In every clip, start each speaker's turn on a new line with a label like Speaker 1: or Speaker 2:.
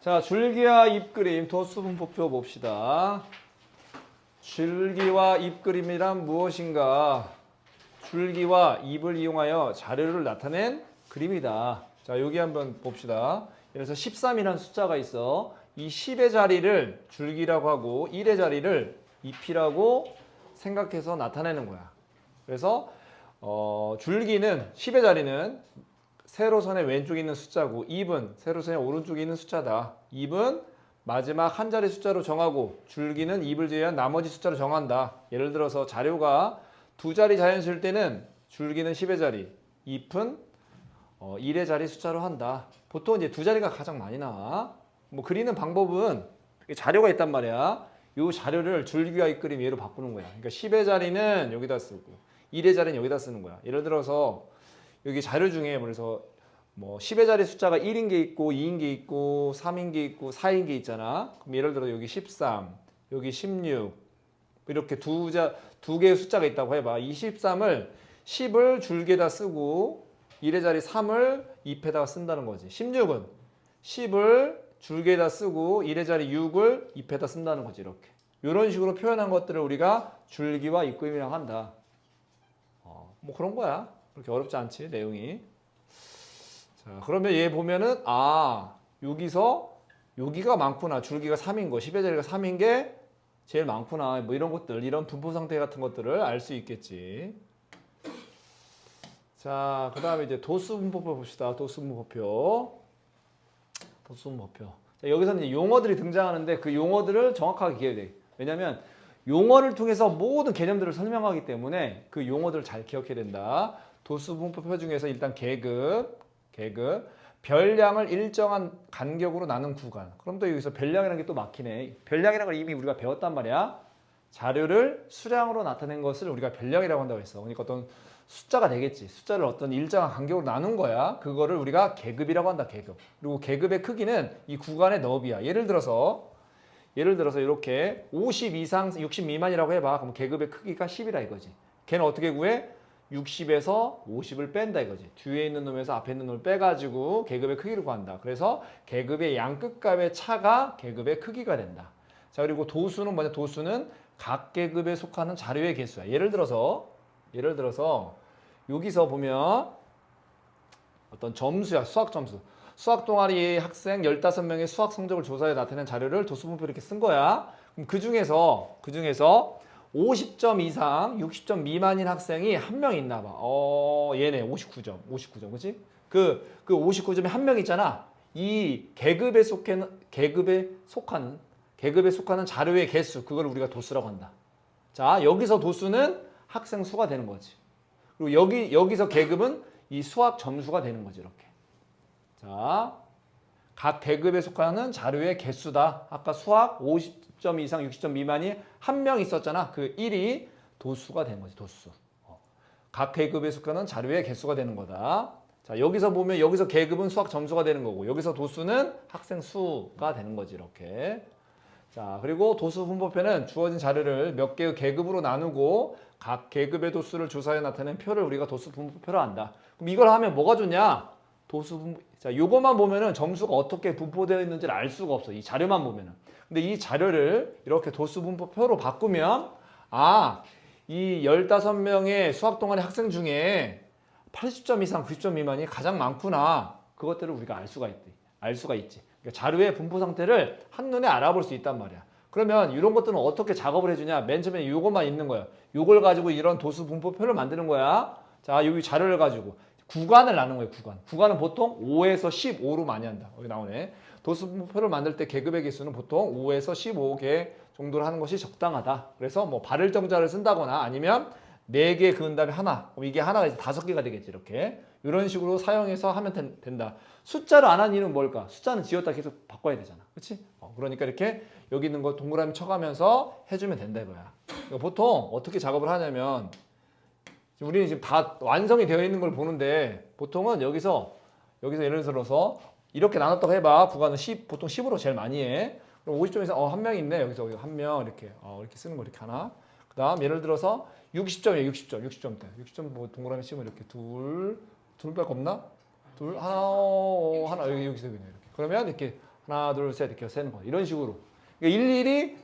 Speaker 1: 자, 줄기와 잎그림 도수분포표 봅시다. 줄기와 잎그림이란 무엇인가? 줄기와 잎을 이용하여 자료를 나타낸 그림이다. 자, 여기 한번 봅시다. 예를 들어서 13이라는 숫자가 있어. 이 10의 자리를 줄기라고 하고 1의 자리를 잎이라고 생각해서 나타내는 거야. 그래서 줄기는 10의 자리는 세로선의 왼쪽에 있는 숫자고 잎은 세로선의 오른쪽에 있는 숫자다. 잎은 마지막 한 자리 숫자로 정하고 줄기는 잎을 제외한 나머지 숫자로 정한다. 예를 들어서 자료가 두 자리 자연수일 때는 줄기는 10의 자리, 잎은 1의 자리 숫자로 한다. 보통 이제 두 자리가 가장 많이 나와. 뭐 그리는 방법은 자료가 있단 말이야. 이 자료를 줄기와 잎그림 얘로 바꾸는 거야. 그러니까 10의 자리는 여기다 쓰고 1의 자리는 여기다 쓰는 거야. 예를 들어서 여기 자료 중에 그래서 뭐 10의 자리 숫자가 1인 게 있고 2인 게 있고 3인 게 있고 4인 게 있잖아. 그럼 예를 들어 여기 13, 여기 16 이렇게 두 개의 숫자가 있다고 해봐. 이 13을 10을 줄기에다 쓰고 1의 자리 3을 잎에다가 쓴다는 거지. 16은 10을 줄기에다 쓰고 1의 자리 6을 잎에다 쓴다는 거지. 이렇게. 이런 식으로 표현한 것들을 우리가 줄기와 잎그림이라고 한다. 뭐 그런 거야. 그렇게 어렵지 않지, 내용이. 자, 그러면 얘 보면은 여기가 많구나. 줄기가 3인 거, 10의 자리가 3인 게 제일 많구나. 뭐 이런 것들, 이런 분포 상태 같은 것들을 알 수 있겠지. 자, 그 다음에 이제 도수분포표 봅시다. 도수분포표. 자, 여기서는 이제 용어들이 등장하는데 그 용어들을 정확하게 기억해야 돼. 왜냐면 용어를 통해서 모든 개념들을 설명하기 때문에 그 용어들을 잘 기억해야 된다. 도수분포표 중에서 일단 계급, 별량을 일정한 간격으로 나눈 구간. 그럼 또 여기서 별량이라는 게 또 막히네. 별량이라는 걸 이미 우리가 배웠단 말이야. 자료를 수량으로 나타낸 것을 우리가 별량이라고 한다고 했어. 그러니까 어떤 숫자가 되겠지. 숫자를 어떤 일정한 간격으로 나눈 거야. 그거를 우리가 계급이라고 한다. 계급. 그리고 계급의 크기는 이 구간의 너비야. 예를 들어서 이렇게 50 이상 60 미만이라고 해봐. 그럼 계급의 크기가 10이라 이거지. 걔는 어떻게 구해? 60에서 50을 뺀다 이거지. 뒤에 있는 놈에서 앞에 있는 놈을 빼가지고 계급의 크기를 구한다. 그래서 계급의 양끝값의 차가 계급의 크기가 된다. 자, 그리고 도수는 뭐냐? 도수는 각 계급에 속하는 자료의 개수야. 예를 들어서 여기서 보면 어떤 점수야. 수학 점수. 수학 동아리 학생 15명의 수학 성적을 조사해 나타낸 자료를 도수분포 이렇게 쓴 거야. 그럼 그 중에서 50점 이상 60점 미만인 학생이 한 명 있나 봐. 얘네 59점. 그치? 그 59점에 한 명 있잖아. 이 계급에 속하는 자료의 개수, 그걸 우리가 도수라고 한다. 자, 여기서 도수는 학생 수가 되는 거지. 그리고 여기서 계급은 이 수학 점수가 되는 거지, 이렇게. 자, 각 계급에 속하는 자료의 개수다. 아까 수학 50점 이상 60점 미만이 한 명 있었잖아. 그 1이 도수가 되는 거지, 도수. 각 계급에 속하는 자료의 개수가 되는 거다. 자, 여기서 보면 여기서 계급은 수학 점수가 되는 거고 여기서 도수는 학생 수가 되는 거지, 이렇게. 자, 그리고 도수분포표는 주어진 자료를 몇 개의 계급으로 나누고 각 계급의 도수를 조사해 나타낸 표를 우리가 도수분포표로 한다. 그럼 이걸 하면 뭐가 좋냐? 자, 요것만 보면은 점수가 어떻게 분포되어 있는지를 알 수가 없어. 이 자료만 보면은. 근데 이 자료를 이렇게 도수분포표로 바꾸면 이 15명의 수학 동아리 학생 중에 80점 이상 90점 미만이 가장 많구나. 그것들을 우리가 알 수가 있지. 그러니까 자료의 분포 상태를 한눈에 알아볼 수 있단 말이야. 그러면 이런 것들은 어떻게 작업을 해주냐? 맨 처음에 이것만 있는 거야. 이걸 가지고 이런 도수분포표를 만드는 거야. 자, 여기 자료를 가지고 구간을 나눈 거예요. 구간은 보통 5에서 15로 많이 한다. 여기 나오네. 도수분포표를 만들 때 계급의 개수는 보통 5에서 15개 정도로 하는 것이 적당하다. 그래서 뭐 발을 정자를 쓴다거나 아니면 4개 그은 다음에 하나. 그럼 이게 하나가 이제 5개가 되겠지, 이렇게. 이런 식으로 사용해서 하면 된다. 숫자를 안 한 이유는 뭘까? 숫자는 지웠다 계속 바꿔야 되잖아. 그렇지? 그러니까 이렇게 여기 있는 거 동그라미 쳐가면서 해주면 된다 이거야. 그러니까 보통 어떻게 작업을 하냐면 우리는 지금 다 완성이 되어 있는 걸 보는데 보통은 여기서 예를 들어서 이렇게 나눴다고 해봐. 구간은 보통 10으로 제일 많이 해. 그럼 50점에서 한 명 있네. 여기서 한 명 이렇게 쓰는 거 이렇게 하나. 그 다음 예를 들어서 60점이에요. 60점 때. 60점 뭐 동그라미 치면 이렇게 둘 밖에 없나? 하나 여기서 그냥 이렇게. 그러면 이렇게 하나, 둘, 셋 이렇게 세는 거. 이런 식으로. 그러니까 일일이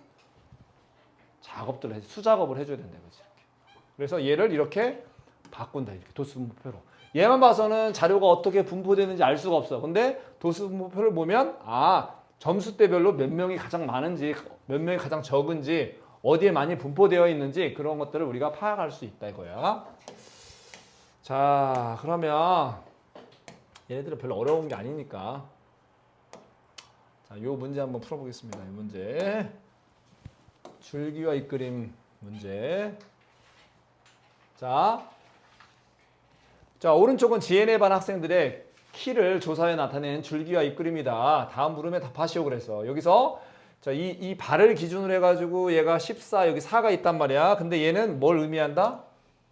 Speaker 1: 작업들을 수작업을 해줘야 된다 이거지. 그래서 얘를 이렇게 바꾼다. 이렇게 도수분포표로. 얘만 봐서는 자료가 어떻게 분포되는지 알 수가 없어. 근데 도수분포표를 보면 점수대별로 몇 명이 가장 많은지 몇 명이 가장 적은지 어디에 많이 분포되어 있는지 그런 것들을 우리가 파악할 수 있다 이거야. 자, 그러면 얘네들은 별로 어려운 게 아니니까 자, 요 문제 한번 풀어보겠습니다. 이 문제 줄기와 잇그림 문제. 자, 오른쪽은 GNL 반 학생들의 키를 조사해 나타낸 줄기와 잇그림이다. 다음 물음에 답하시오 그래서 여기서 자, 이 발을 기준으로 해가지고 얘가 14 여기 4가 있단 말이야. 근데 얘는 뭘 의미한다?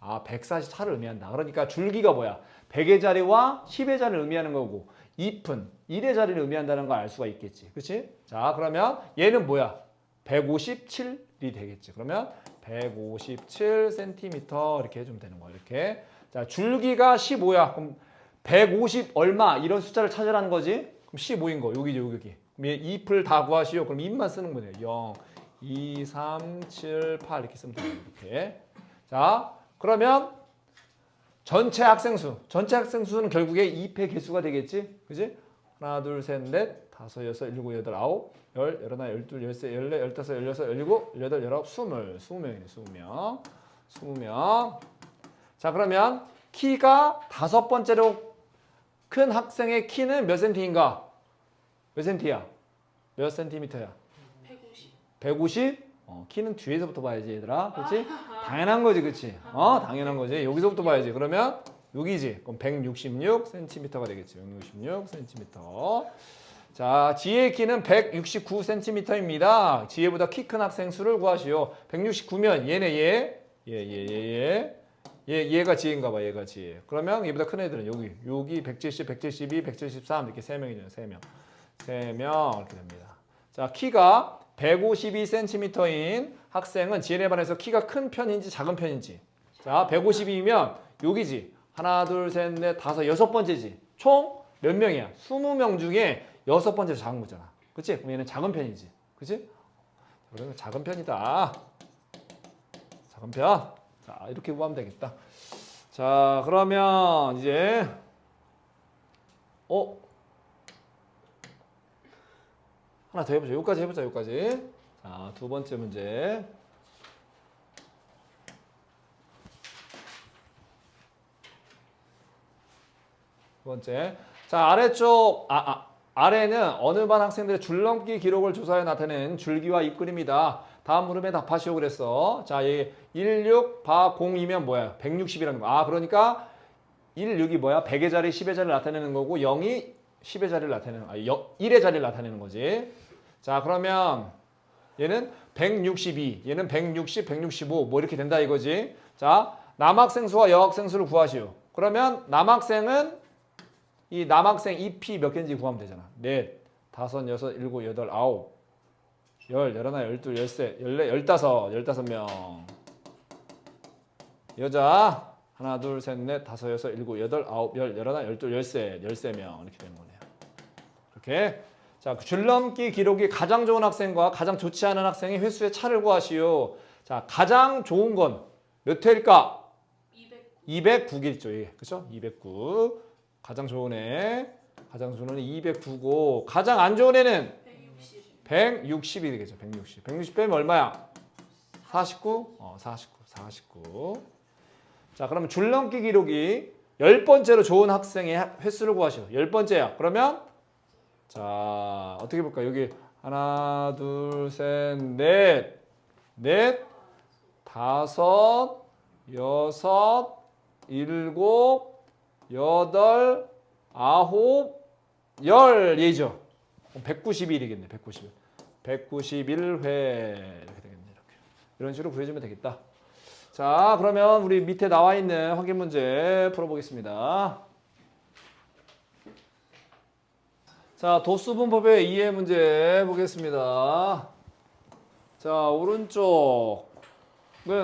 Speaker 1: 144를 의미한다. 그러니까 줄기가 뭐야? 100의 자리와 10의 자리를 의미하는 거고 잎은 1의 자리를 의미한다는 걸 알 수가 있겠지. 그렇지? 자, 그러면 얘는 뭐야? 157이 되겠지. 그러면 157cm 이렇게 해주면 되는 거야. 이렇게. 자, 줄기가 15야. 그럼 150 얼마 이런 숫자를 찾으라는 거지. 그럼 15인 거. 여기죠, 여기. 그럼 잎을 다 구하시오. 그럼 잎만 쓰는 거네요. 0, 2, 3, 7, 8 이렇게 쓰면 돼요. 이렇게. 자, 그러면 전체 학생수는 결국에 잎의 개수가 되겠지. 그지? 하나, 둘, 셋, 넷, 다섯, 여섯, 일곱, 여덟, 아홉, 열, 열하나, 열둘, 열세, 열네, 열다섯, 열여섯, 열일곱, 열여덟, 열아홉, 20명이네. 20명. 자, 그러면 키가 5번째로 큰 학생의 키는 몇 센티인가? 몇 센티야? 몇 센티미터야?
Speaker 2: 150.
Speaker 1: 150? 키는 뒤에서부터 봐야지 얘들아. 그렇지? 당연한 거지. 그렇지? 당연한 거지. 여기서부터 봐야지. 그러면 여기지. 그럼 166cm가 되겠지. 166cm. 자, 지혜의 키는 169cm입니다. 지혜보다 키 큰 학생 수를 구하시오. 169면 얘네 얘가 지혜인가 봐. 얘가 지혜. 그러면 얘보다 큰 애들은 여기 170, 172, 173 이렇게 3명이잖아요. 3명 이렇게 됩니다. 자, 키가 152cm인 학생은 지혜에 반해서 키가 큰 편인지 작은 편인지. 자, 152면 여기지. 하나, 둘, 셋, 넷, 다섯, 여섯 번째지. 총 몇 명이야? 20명 중에 여섯 번째로 작은 거잖아. 그치? 그럼 얘는 작은 편이지. 그치? 그러면 작은 편이다. 작은 편. 자, 이렇게 구하면 되겠다. 자, 그러면 이제 하나 더 해보자. 여기까지 해보자. 여기까지. 자, 두 번째 문제. 두 번째. 자, 아래쪽 아래는 어느 반 학생들의 줄넘기 기록을 조사해 나타낸 줄기와 잎그림이다. 다음 물음에 답하시오 그랬어. 자, 얘 16, 바, 0이면 뭐야? 160이라는 거. 그러니까 16이 뭐야? 100의 자리, 10의 자리를 나타내는 거고 0이 10의 자리를 나타내는 1의 자리를 나타내는 거지. 자, 그러면 얘는 162, 얘는 160, 165 뭐 이렇게 된다 이거지. 자, 남학생 수와 여학생 수를 구하시오. 그러면 남학생은 이 남학생 잎이 몇 개인지 구하면 되잖아. 넷, 다섯, 여섯, 일곱, 여덟, 아홉, 열, 열하나, 열둘, 열세, 열네, 열다섯 명. 여자 하나, 둘, 셋, 넷, 다섯, 여섯, 일곱, 여덟, 아홉, 열, 열하나, 열둘, 열세 명 이렇게 되는 거네요. 이렇게. 자, 줄넘기 기록이 가장 좋은 학생과 가장 좋지 않은 학생의 횟수의 차를 구하시오. 자, 가장 좋은 건 몇 회일까? 209개죠. 그렇죠? 209. 가장 좋은 애. 가장 좋은 애는 209고 가장 안 좋은 애는 160이 되겠죠. 160. 160 빼면 얼마야? 49? 49. 자, 그러면 줄넘기 기록이 10번째로 좋은 학생의 횟수를 구하시오. 10번째야. 그러면 자, 어떻게 볼까? 여기 하나, 둘, 셋, 넷, 다섯, 여섯, 일곱, 여덟, 아홉, 열 얘죠. 191이겠네. 191회 이렇게 되겠네. 이런 식으로 구해주면 되겠다. 자, 그러면 우리 밑에 나와 있는 확인 문제 풀어보겠습니다. 자, 도수분법의 이해 문제 보겠습니다. 자, 오른쪽은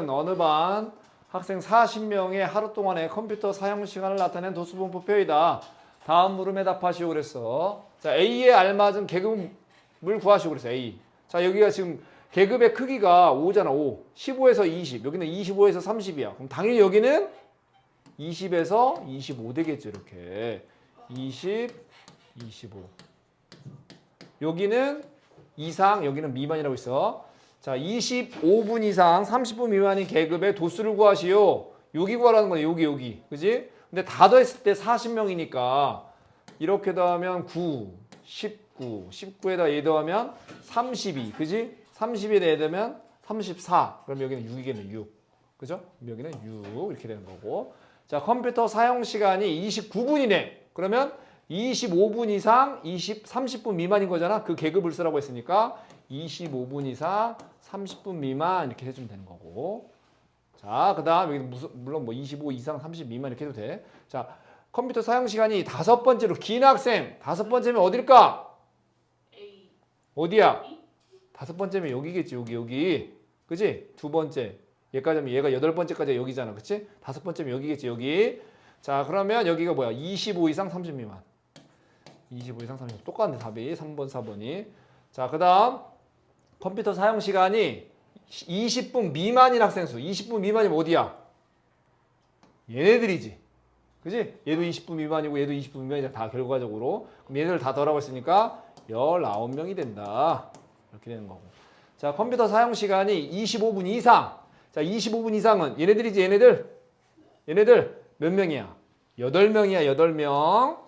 Speaker 1: 어느 반 학생 40명의 하루 동안의 컴퓨터 사용 시간을 나타낸 도수분법표이다. 다음 물음에 답하시오 그랬어. 자, A에 알맞은 계급을 구하시오 그랬어. A. 자, 여기가 지금 계급의 크기가 5잖아. 5. 15에서 20. 여기는 25에서 30이야. 그럼 당연히 여기는 20에서 25 되겠죠. 이렇게. 20, 25. 여기는 이상, 여기는 미만이라고 있어. 자, 25분 이상 30분 미만인 계급의 도수를 구하시오. 여기 구하라는 거네. 여기. 그지? 근데 다 더했을 때 40명이니까 이렇게 더하면 9, 19, 19에다 얘 더하면 32. 그지? 30에다 얘 더하면 34. 그럼 여기는 6이겠네. 6. 그죠? 여기는 6 이렇게 되는 거고. 자, 컴퓨터 사용 시간이 29분이네. 그러면 25분 이상 30분 미만인 거잖아. 그 계급을 쓰라고 했으니까 25분 이상 30분 미만 이렇게 해주면 되는 거고. 자, 그 다음 여기 물론 뭐 25 이상 30 미만 이렇게 해도 돼. 자, 컴퓨터 사용 시간이 5번째로 긴 학생. 5번째면 어딜까?
Speaker 2: A.
Speaker 1: 어디야? 5번째면 여기겠지. 여기. 그지? 2번째. 얘가 8번째까지 여기잖아. 그치? 5번째면 여기겠지. 여기. 자, 그러면 여기가 뭐야? 25 이상 30 미만. 25 이상 30. 똑같네. 답이 3번, 4번이. 자, 그 다음 컴퓨터 사용 시간이 20분 미만인 학생 수. 20분 미만이면 어디야? 얘네들이지. 그지? 얘도 20분 미만이고 얘도 20분 미만이잖아. 다 결과적으로. 그럼 얘네들 다 더라고 했으니까 19명이 된다. 이렇게 되는 거고. 자, 컴퓨터 사용 시간이 25분 이상. 자, 25분 이상은 얘네들이지. 얘네들 몇 명이야? 8명이야. 8명.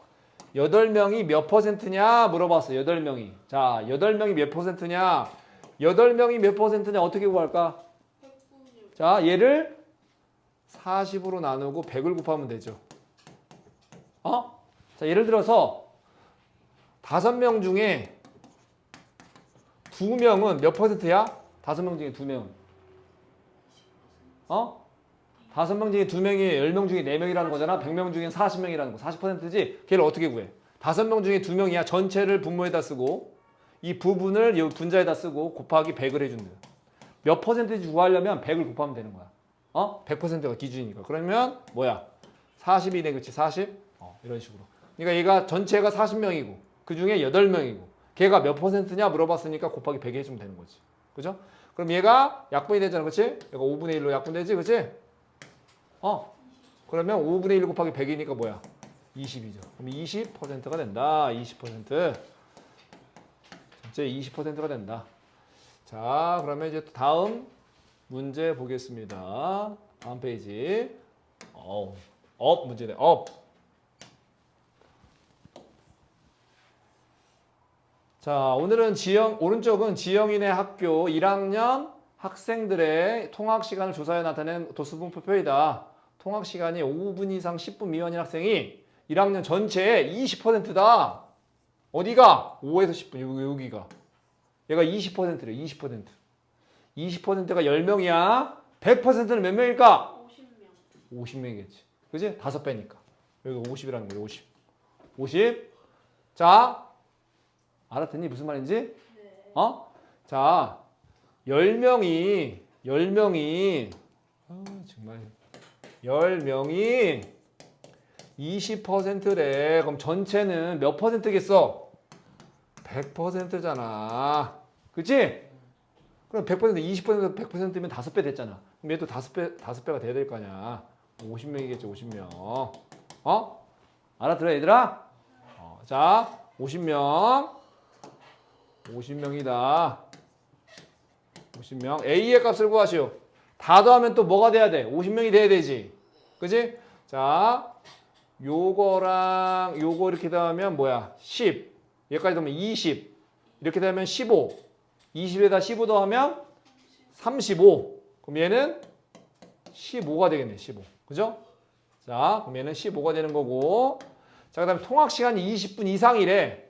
Speaker 1: 8명이 몇 퍼센트냐 물어봤어. 8명이. 자, 8명이 몇 퍼센트냐? 8명이 몇 퍼센트냐 어떻게 구할까?
Speaker 2: 100분이요.
Speaker 1: 자, 얘를 40으로 나누고 100을 곱하면 되죠. 자, 예를 들어서 5명 중에 2명은 몇 퍼센트야? 5명 중에 2명은 5명 중에 2명이 10명 중에 4명이라는 거잖아. 100명 중에 40명이라는 거. 40%지? 걔를 어떻게 구해? 5명 중에 2명이야. 전체를 분모에다 쓰고 이 부분을 이 분자에다 쓰고 곱하기 100을 해준다. 몇 퍼센트인지 구하려면 100을 곱하면 되는 거야. 100%가 기준이니까. 그러면 뭐야? 40이네. 그치? 40? 이런 식으로. 그러니까 얘가 전체가 40명이고 그 중에 8명이고 걔가 몇 퍼센트냐 물어봤으니까 곱하기 100 해주면 되는 거지. 그죠? 그럼 얘가 약분이 되잖아. 그치? 얘가 5분의 1로 약분되지. 그치? 그러면 5분의 1 곱하기 100이니까 뭐야? 20이죠. 그럼 20%가 된다. 20%. 전체 20%가 된다. 자, 그러면 이제 또 다음 문제 보겠습니다. 다음 페이지. 문제네. 자, 오늘은 오른쪽은 지영이네 학교 1학년 학생들의 통학 시간을 조사해 나타낸 도수분포표이다. 통학 시간이 5분 이상 10분 미만인 학생이 1학년 전체의 20%다. 어디가? 5에서 10분. 여기가. 얘가 20%래. 20%. 20%가 10명이야. 100%는 몇 명일까?
Speaker 2: 50명.
Speaker 1: 50명이겠지. 그지? 5배니까. 여기가 50이라는 거예요. 50. 50. 자, 알았더니 무슨 말인지?
Speaker 2: 네.
Speaker 1: 자, 10명이 정말 10명이 20%래. 그럼 전체는 몇 퍼센트겠어? 100%잖아. 그치? 그럼 100%, 20% 100%면 5배 됐잖아. 그럼 얘도 5배가 돼야 될 거 아니야. 50명이겠지, 50명. 알아들어, 얘들아? 자, 50명이다. 50명. A의 값을 구하시오. 다 더하면 또 뭐가 돼야 돼? 50명이 돼야 되지. 그지? 자, 요거랑 요거 이렇게 더하면 뭐야? 10. 여기까지 더하면 20. 이렇게 되면 15. 20에다 15 더하면 35. 그럼 얘는 15가 되겠네. 15. 그죠? 자, 그럼 얘는 15가 되는 거고. 자, 그 다음에 통학 시간이 20분 이상이래.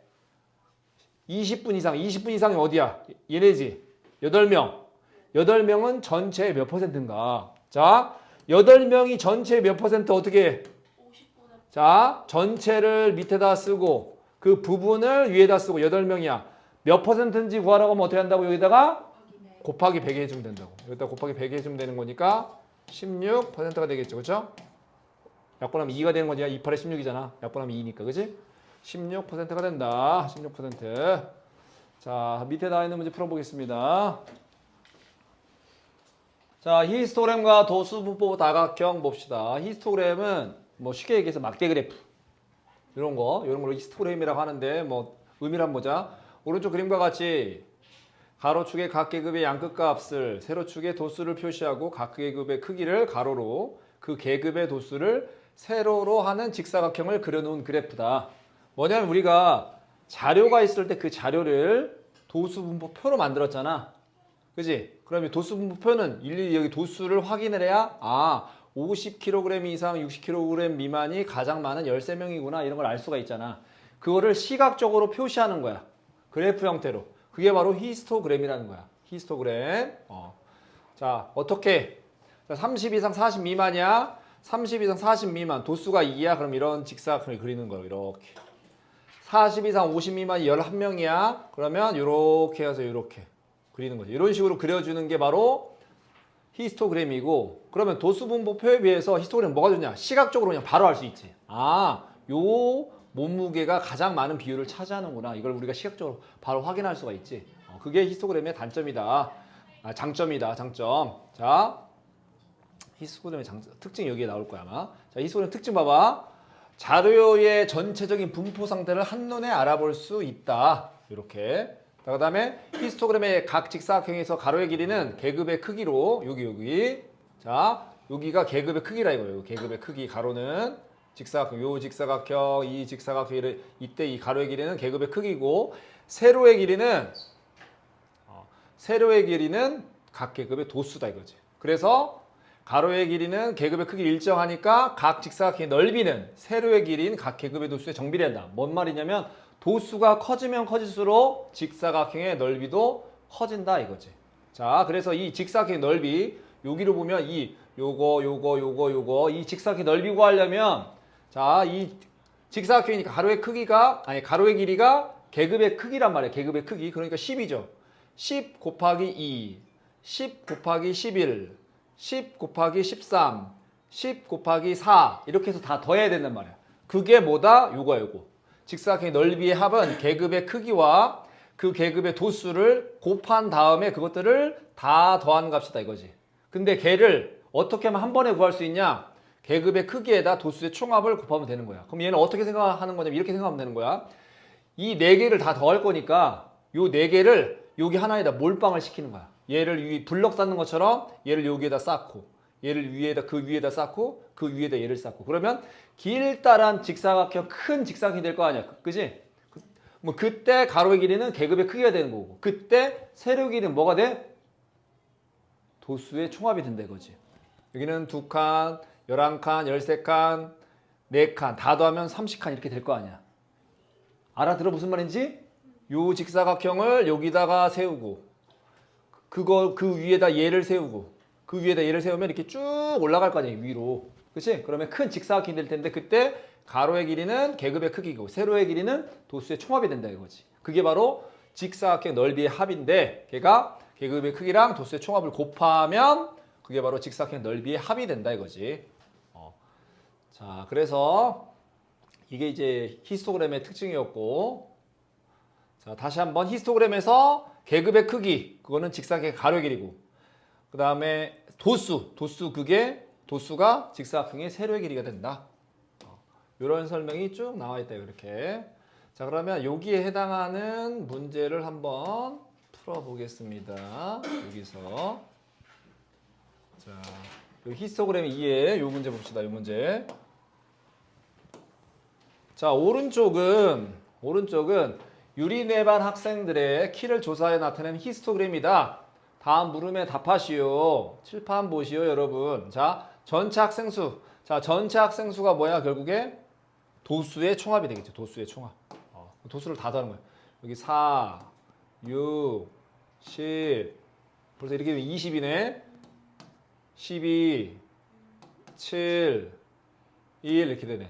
Speaker 1: 20분 이상. 20분 이상이 어디야? 얘네지. 8명. 8명은 전체의 몇 퍼센트인가? 자, 8명이 전체의 몇 퍼센트 어떻게 해?
Speaker 2: 50분의
Speaker 1: 자, 전체를 밑에다 쓰고 그 부분을 위에다 쓰고 8명이야. 몇 퍼센트인지 구하라고 하면 어떻게 한다고? 여기다가 곱하기 100 해주면 된다고. 여기다 곱하기 100 해주면 되는 거니까 16%가 되겠죠. 그렇죠? 약분하면 2가 되는 거지. 2, 8에 16이잖아. 약분하면 2니까. 그지? 16%가 된다. 16%. 자, 밑에 나와 있는 문제 풀어보겠습니다. 자, 히스토그램과 도수분포 다각형 봅시다. 히스토그램은 뭐 쉽게 얘기해서 막대 그래프. 이런 걸로 히스토그램이라고 하는데 뭐 의미를 한번 보자. 오른쪽 그림과 같이 가로축의 각 계급의 양끝 값을 세로축의 도수를 표시하고 각 계급의 크기를 가로로 그 계급의 도수를 세로로 하는 직사각형을 그려놓은 그래프다. 뭐냐면 우리가 자료가 있을 때 그 자료를 도수분포표로 만들었잖아. 그지? 그러면 도수분포표는 일일이 여기 도수를 확인을 해야 50kg 이상 60kg 미만이 가장 많은 13명이구나 이런 걸 알 수가 있잖아. 그거를 시각적으로 표시하는 거야. 그래프 형태로. 그게 바로 히스토그램이라는 거야. 히스토그램. 자, 어떻게? 30 이상 40 미만이야. 30 이상 40 미만. 도수가 2야. 그럼 이런 직사각형을 그리는 거예요. 이렇게. 40 이상 50 미만이 11명이야. 그러면 이렇게 해서 이렇게 그리는 거죠. 이런 식으로 그려주는 게 바로 히스토그램이고, 그러면 도수분포표에 비해서 히스토그램 뭐가 좋냐? 시각적으로 그냥 바로 알 수 있지. 요 몸무게가 가장 많은 비율을 차지하는구나. 이걸 우리가 시각적으로 바로 확인할 수가 있지. 그게 히스토그램의 단점이다. 장점이다. 장점. 자, 히스토그램의 특징이 여기에 나올 거야 아마. 자, 히스토그램 특징 봐봐. 자료의 전체적인 분포 상태를 한눈에 알아볼 수 있다. 이렇게. 그 다음에 히스토그램의 각 직사각형에서 가로의 길이는 계급의 크기로 여기 자 여기가 계급의 크기라 이거예요. 계급의 크기 가로는 직사각형 요 직사각형 이 직사각형을 이때 이 가로의 길이는 계급의 크기고 세로의 길이는 각 계급의 도수다 이거지. 그래서 가로의 길이는 계급의 크기를 일정하니까 각 직사각형의 넓이는 세로의 길이인 각 계급의 도수에 정비된다. 뭔 말이냐면 도수가 커지면 커질수록 직사각형의 넓이도 커진다 이거지. 자, 그래서 이 직사각형의 넓이 여기로 보면 요거 이 직사각형의 넓이 구하려면 자, 이 직사각형이니까 가로의 길이가 계급의 크기란 말이야. 계급의 크기. 그러니까 10이죠. 10 곱하기 2, 10 곱하기 11, 10 곱하기 13, 10 곱하기 4 이렇게 해서 다 더해야 된단 말이야. 그게 뭐다? 요거. 직사각형의 넓이의 합은 계급의 크기와 그 계급의 도수를 곱한 다음에 그것들을 다 더하는 값이다 이거지. 근데 걔를 어떻게 하면 한 번에 구할 수 있냐? 계급의 크기에다 도수의 총합을 곱하면 되는 거야. 그럼 얘는 어떻게 생각하는 거냐면 이렇게 생각하면 되는 거야. 이 네 개를 다 더할 거니까 요 네 개를 여기 하나에다 몰빵을 시키는 거야. 얘를 블럭 쌓는 것처럼 얘를 여기에다 쌓고 얘를 위에다 그 위에다 쌓고 그 위에다 얘를 쌓고 그러면 길다란 직사각형 큰 직사각형이 될 거 아니야. 그지? 뭐 그때 가로의 길이는 계급의 크기가 되는 거고 그때 세로의 길이는 뭐가 돼? 도수의 총합이 된다 이거지. 여기는 2칸, 11칸, 13칸, 4칸 다 더하면 30칸 이렇게 될 거 아니야. 알아들어 무슨 말인지? 요 직사각형을 여기다가 세우고 그 위에다 얘를 세우고 그 위에다 얘를 세우면 이렇게 쭉 올라갈 거 아니에요. 위로. 그치? 그러면 큰 직사각형이 될 텐데 그때 가로의 길이는 계급의 크기고 세로의 길이는 도수의 총합이 된다 이거지. 그게 바로 직사각형 넓이의 합인데 걔가 계급의 크기랑 도수의 총합을 곱하면 그게 바로 직사각형 넓이의 합이 된다 이거지. 자, 그래서 이게 이제 히스토그램의 특징이었고 자, 다시 한번 히스토그램에서 계급의 크기 그거는 직사각형의 가로의 길이고 그 다음에 도수가 직사각형의 세로의 길이가 된다. 이런 설명이 쭉 나와 있다 이렇게. 자, 그러면 여기에 해당하는 문제를 한번 풀어보겠습니다. 여기서 자, 요 히스토그램 2에 요 문제 봅시다. 요 문제. 자, 오른쪽은 유리네반 학생들의 키를 조사해 나타낸 히스토그램이다. 다음 물음에 답하시오. 칠판 보시오, 여러분. 자, 전체 학생수. 자, 전체 학생수가 뭐야, 결국에? 도수의 총합이 되겠죠. 도수의 총합. 도수를 다 더하는 거야. 여기 4, 6, 10. 벌써 이렇게 되면 20이네. 12, 7, 1 이렇게 되네.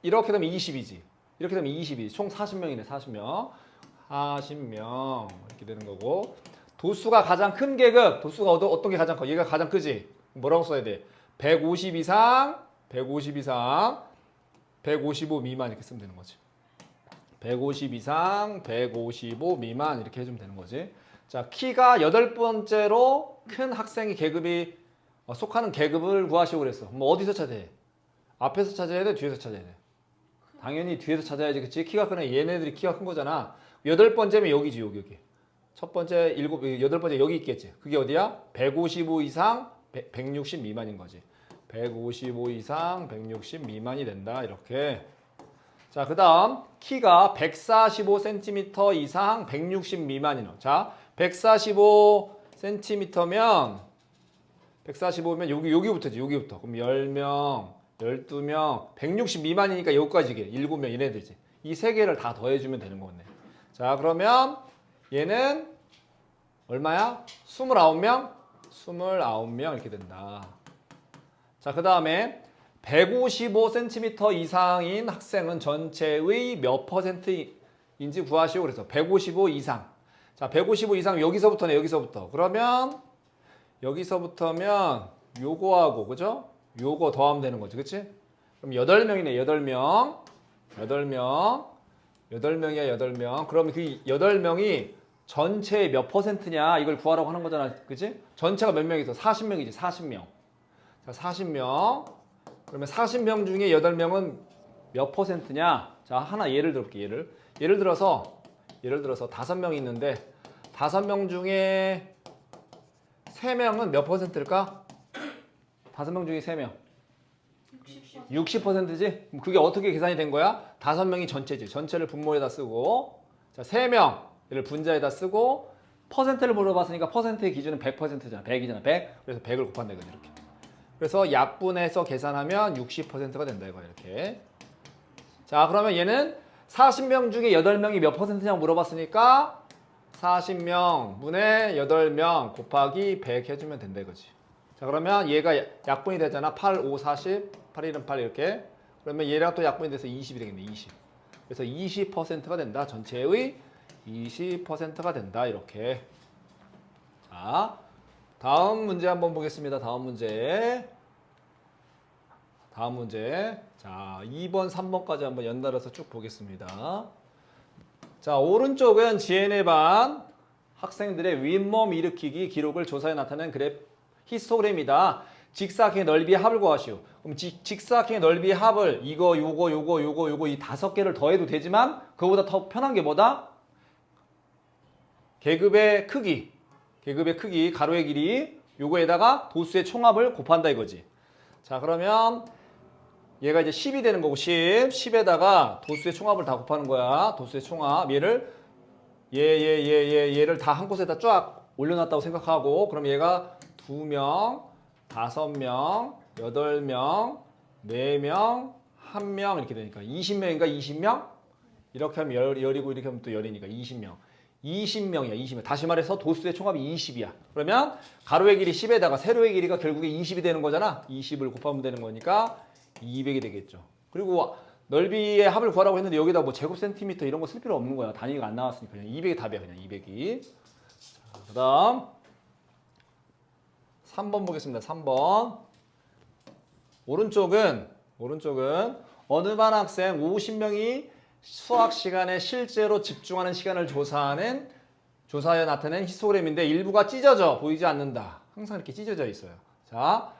Speaker 1: 이렇게 되면 20이지. 이렇게 되면 20이. 총 40명이네, 40명. 40명. 이렇게 되는 거고. 도수가 가장 큰 계급. 도수가 어떤 게 가장 커? 얘가 가장 크지? 뭐라고 써야 돼? 150 이상 150 이상, 155 미만 이렇게 쓰면 되는 거지. 150 이상, 155 미만 이렇게 해주면 되는 거지. 자, 키가 8번째로 큰 학생이 계급이 속하는 계급을 구하시고 그랬어. 뭐 어디서 찾아야 돼? 앞에서 찾아야 돼? 뒤에서 찾아야 돼? 당연히 뒤에서 찾아야지, 그치? 키가 큰 애, 얘네들이 키가 큰 거잖아. 8번째면 여기지, 여기. 첫 번째, 8번째 여기 있겠지. 그게 어디야? 155 이상, 160 미만인 거지. 155 이상, 160 미만이 된다, 이렇게. 자, 그 다음 키가 145cm 이상 160 미만이노. 자, 145cm면 145면 여기부터지, 여기부터. 그럼 10명, 12명, 160 미만이니까 여기까지 7명 얘네들이지. 이 세 개를 다 더해주면 되는 거네. 자, 그러면 얘는 얼마야? 29명? 29명 이렇게 된다. 자, 그 다음에 155cm 이상인 학생은 전체의 몇 %인지 구하시오. 그래서 155 이상. 자, 155 이상 여기서부터네, 여기서부터. 그러면 여기서부터면 요거하고, 그죠? 요거 더하면 되는 거지, 그치? 그럼 8명이네, 8명. 8명. 8명이야, 8명. 그러면 그 8명이 전체의 몇 %냐? 이걸 구하라고 하는 거잖아, 그치? 전체가 몇 명이 있어? 40명이지, 40명. 자, 40명. 그러면 40명 중에 8명은 몇 %냐? 자, 하나 예를 들어볼게, 예를 들어서 5명이 있는데 5명 중에 3명은 몇 %일까? 5명 중에 3명. 60%지? 그럼 그게 어떻게 계산이 된 거야? 5명이 전체지. 전체를 분모에다 쓰고, 자, 3명을 분자에다 쓰고, 퍼센트를 물어봤으니까 퍼센트의 기준은 100%잖아. 100이잖아. 100. 그래서 100을 곱한다, 이거지, 이렇게. 그래서 약분해서 계산하면 60%가 된다, 이거 이렇게. 자, 그러면 얘는 40명 중에 8명이 몇 %냐고 물어봤으니까 40명 분의 8명 곱하기 100 해주면 된다, 이거지. 자, 그러면 얘가 약분이 되잖아. 8, 5, 40, 8, 1은 8 이렇게. 그러면 얘랑 또 약분이 돼서 20이 되겠네, 20. 그래서 20%가 된다. 전체의 20%가 된다, 이렇게. 자, 다음 문제 한번 보겠습니다. 다음 문제. 자, 2번, 3번까지 한번 연달아서 쭉 보겠습니다. 자, 오른쪽은 GN의 반 학생들의 윗몸 일으키기 기록을 조사해 나타낸 히스토그램이다. 직사각형의 넓이의 합을 구하시오. 그럼 직사각형의 넓이의 합을 요거 이 5개를 더해도 되지만 그거보다 더 편한 게 뭐다? 계급의 크기, 가로의 길이, 요거에다가 도수의 총합을 곱한다 이거지. 자, 그러면 얘가 이제 10이 되는 거고 10에다가 도수의 총합을 다 곱하는 거야. 도수의 총합. 얘를 다 한 곳에다 쫙 올려놨다고 생각하고, 그럼 얘가 2명, 5명, 8명, 4명, 1명 이렇게 되니까 20명인가 20명? 이렇게 하면 열이고 이렇게 하면 또 열이니까 20명. 20명이야, 20명. 다시 말해서 도수의 총합이 20이야. 그러면 가로의 길이 10에다가 세로의 길이가 결국에 20이 되는 거잖아. 20을 곱하면 되는 거니까 200이 되겠죠. 그리고 넓이의 합을 구하라고 했는데 여기다 뭐 제곱 센티미터 이런 거 쓸 필요 없는 거야. 단위가 안 나왔으니까 그냥 200이 답이야, 그냥 200이. 자, 그다음 3번 보겠습니다. 3번. 오른쪽은 어느 반 학생 50명이 수학 시간에 실제로 집중하는 시간을 조사하여 나타낸 히스토그램인데 일부가 찢어져 보이지 않는다. 항상 이렇게 찢어져 있어요. 자,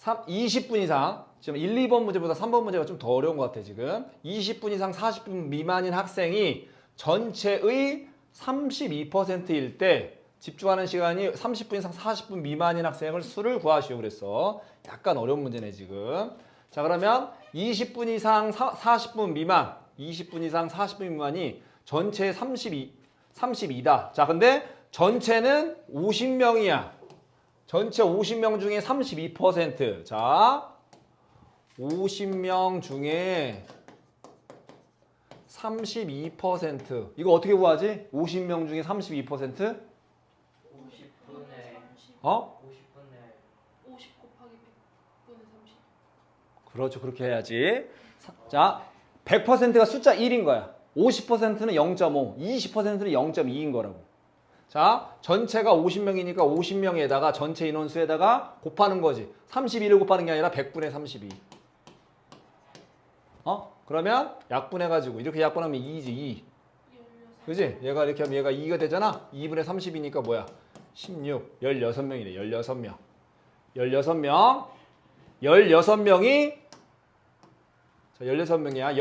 Speaker 1: 20분 이상, 지금 1, 2번 문제보다 3번 문제가 좀 더 어려운 것 같아, 지금. 20분 이상 40분 미만인 학생이 전체의 32%일 때 집중하는 시간이 30분 이상 40분 미만인 학생을 수를 구하시오 그랬어. 약간 어려운 문제네, 지금. 자, 그러면 20분 이상 40분 미만, 20분 이상 40분 미만이 전체 32다. 자, 근데 전체는 50명이야. 전체 50명 중에 32%. 자, 50명 중에 32%. 이거 어떻게 구하지? 50명 중에 32%?
Speaker 2: 50분의 50 곱하기 100분의 30.
Speaker 1: 그렇죠. 그렇게 해야지. 자, 100%가 숫자 1인 거야. 50%는 0.5, 20%는 0.2인 거라고. 자, 전체가 50명이니까 50명에다가 전체 인원수에다가 곱하는 거지. 32를 곱하는 게 아니라 100분의 32. 그러면 약분해가지고 이렇게 약분하면 2지 2.
Speaker 2: 16.
Speaker 1: 그지? 얘가 이렇게 하면 얘가 2가 되잖아. 2분의 30이니까 뭐야? 16. 16명이네. 16명. 16명. 16명이 자, 16명이야.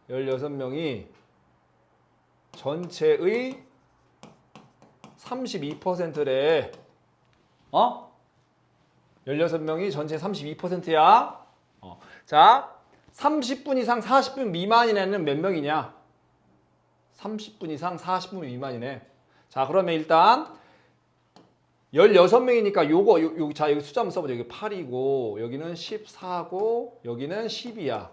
Speaker 1: 16명이 전체의 32%래. 16명이 전체 32%야. 자, 30분 이상 40분 미만인 애는 몇 명이냐? 30분 이상 40분 미만이네. 자, 그러면 일단 16명이니까 자, 여기 숫자 한번 써보자. 여기 8이고, 여기는 14고, 여기는 10이야.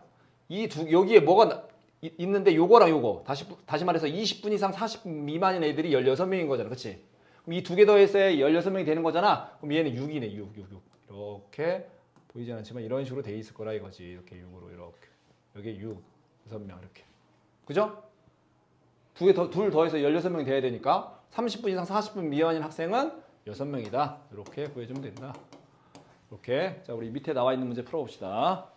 Speaker 1: 여기에 뭐가 있는데 요거랑 요거. 다시 말해서 20분 이상 40분 미만인 애들이 16명인 거잖아. 그치? 그럼 이 두 개 더했어야 16명이 되는 거잖아. 그럼 얘는 6이네. 6. 이렇게 보이지 않지만 이런 식으로 돼 있을 거라 이거지. 이렇게 6으로 이렇게. 여기 6명 이렇게. 그죠? 둘 더해서 16명이 돼야 되니까 30분 이상 40분 미만인 학생은 6명이다. 이렇게 구해주면 된다. 이렇게. 자, 우리 밑에 나와 있는 문제 풀어봅시다.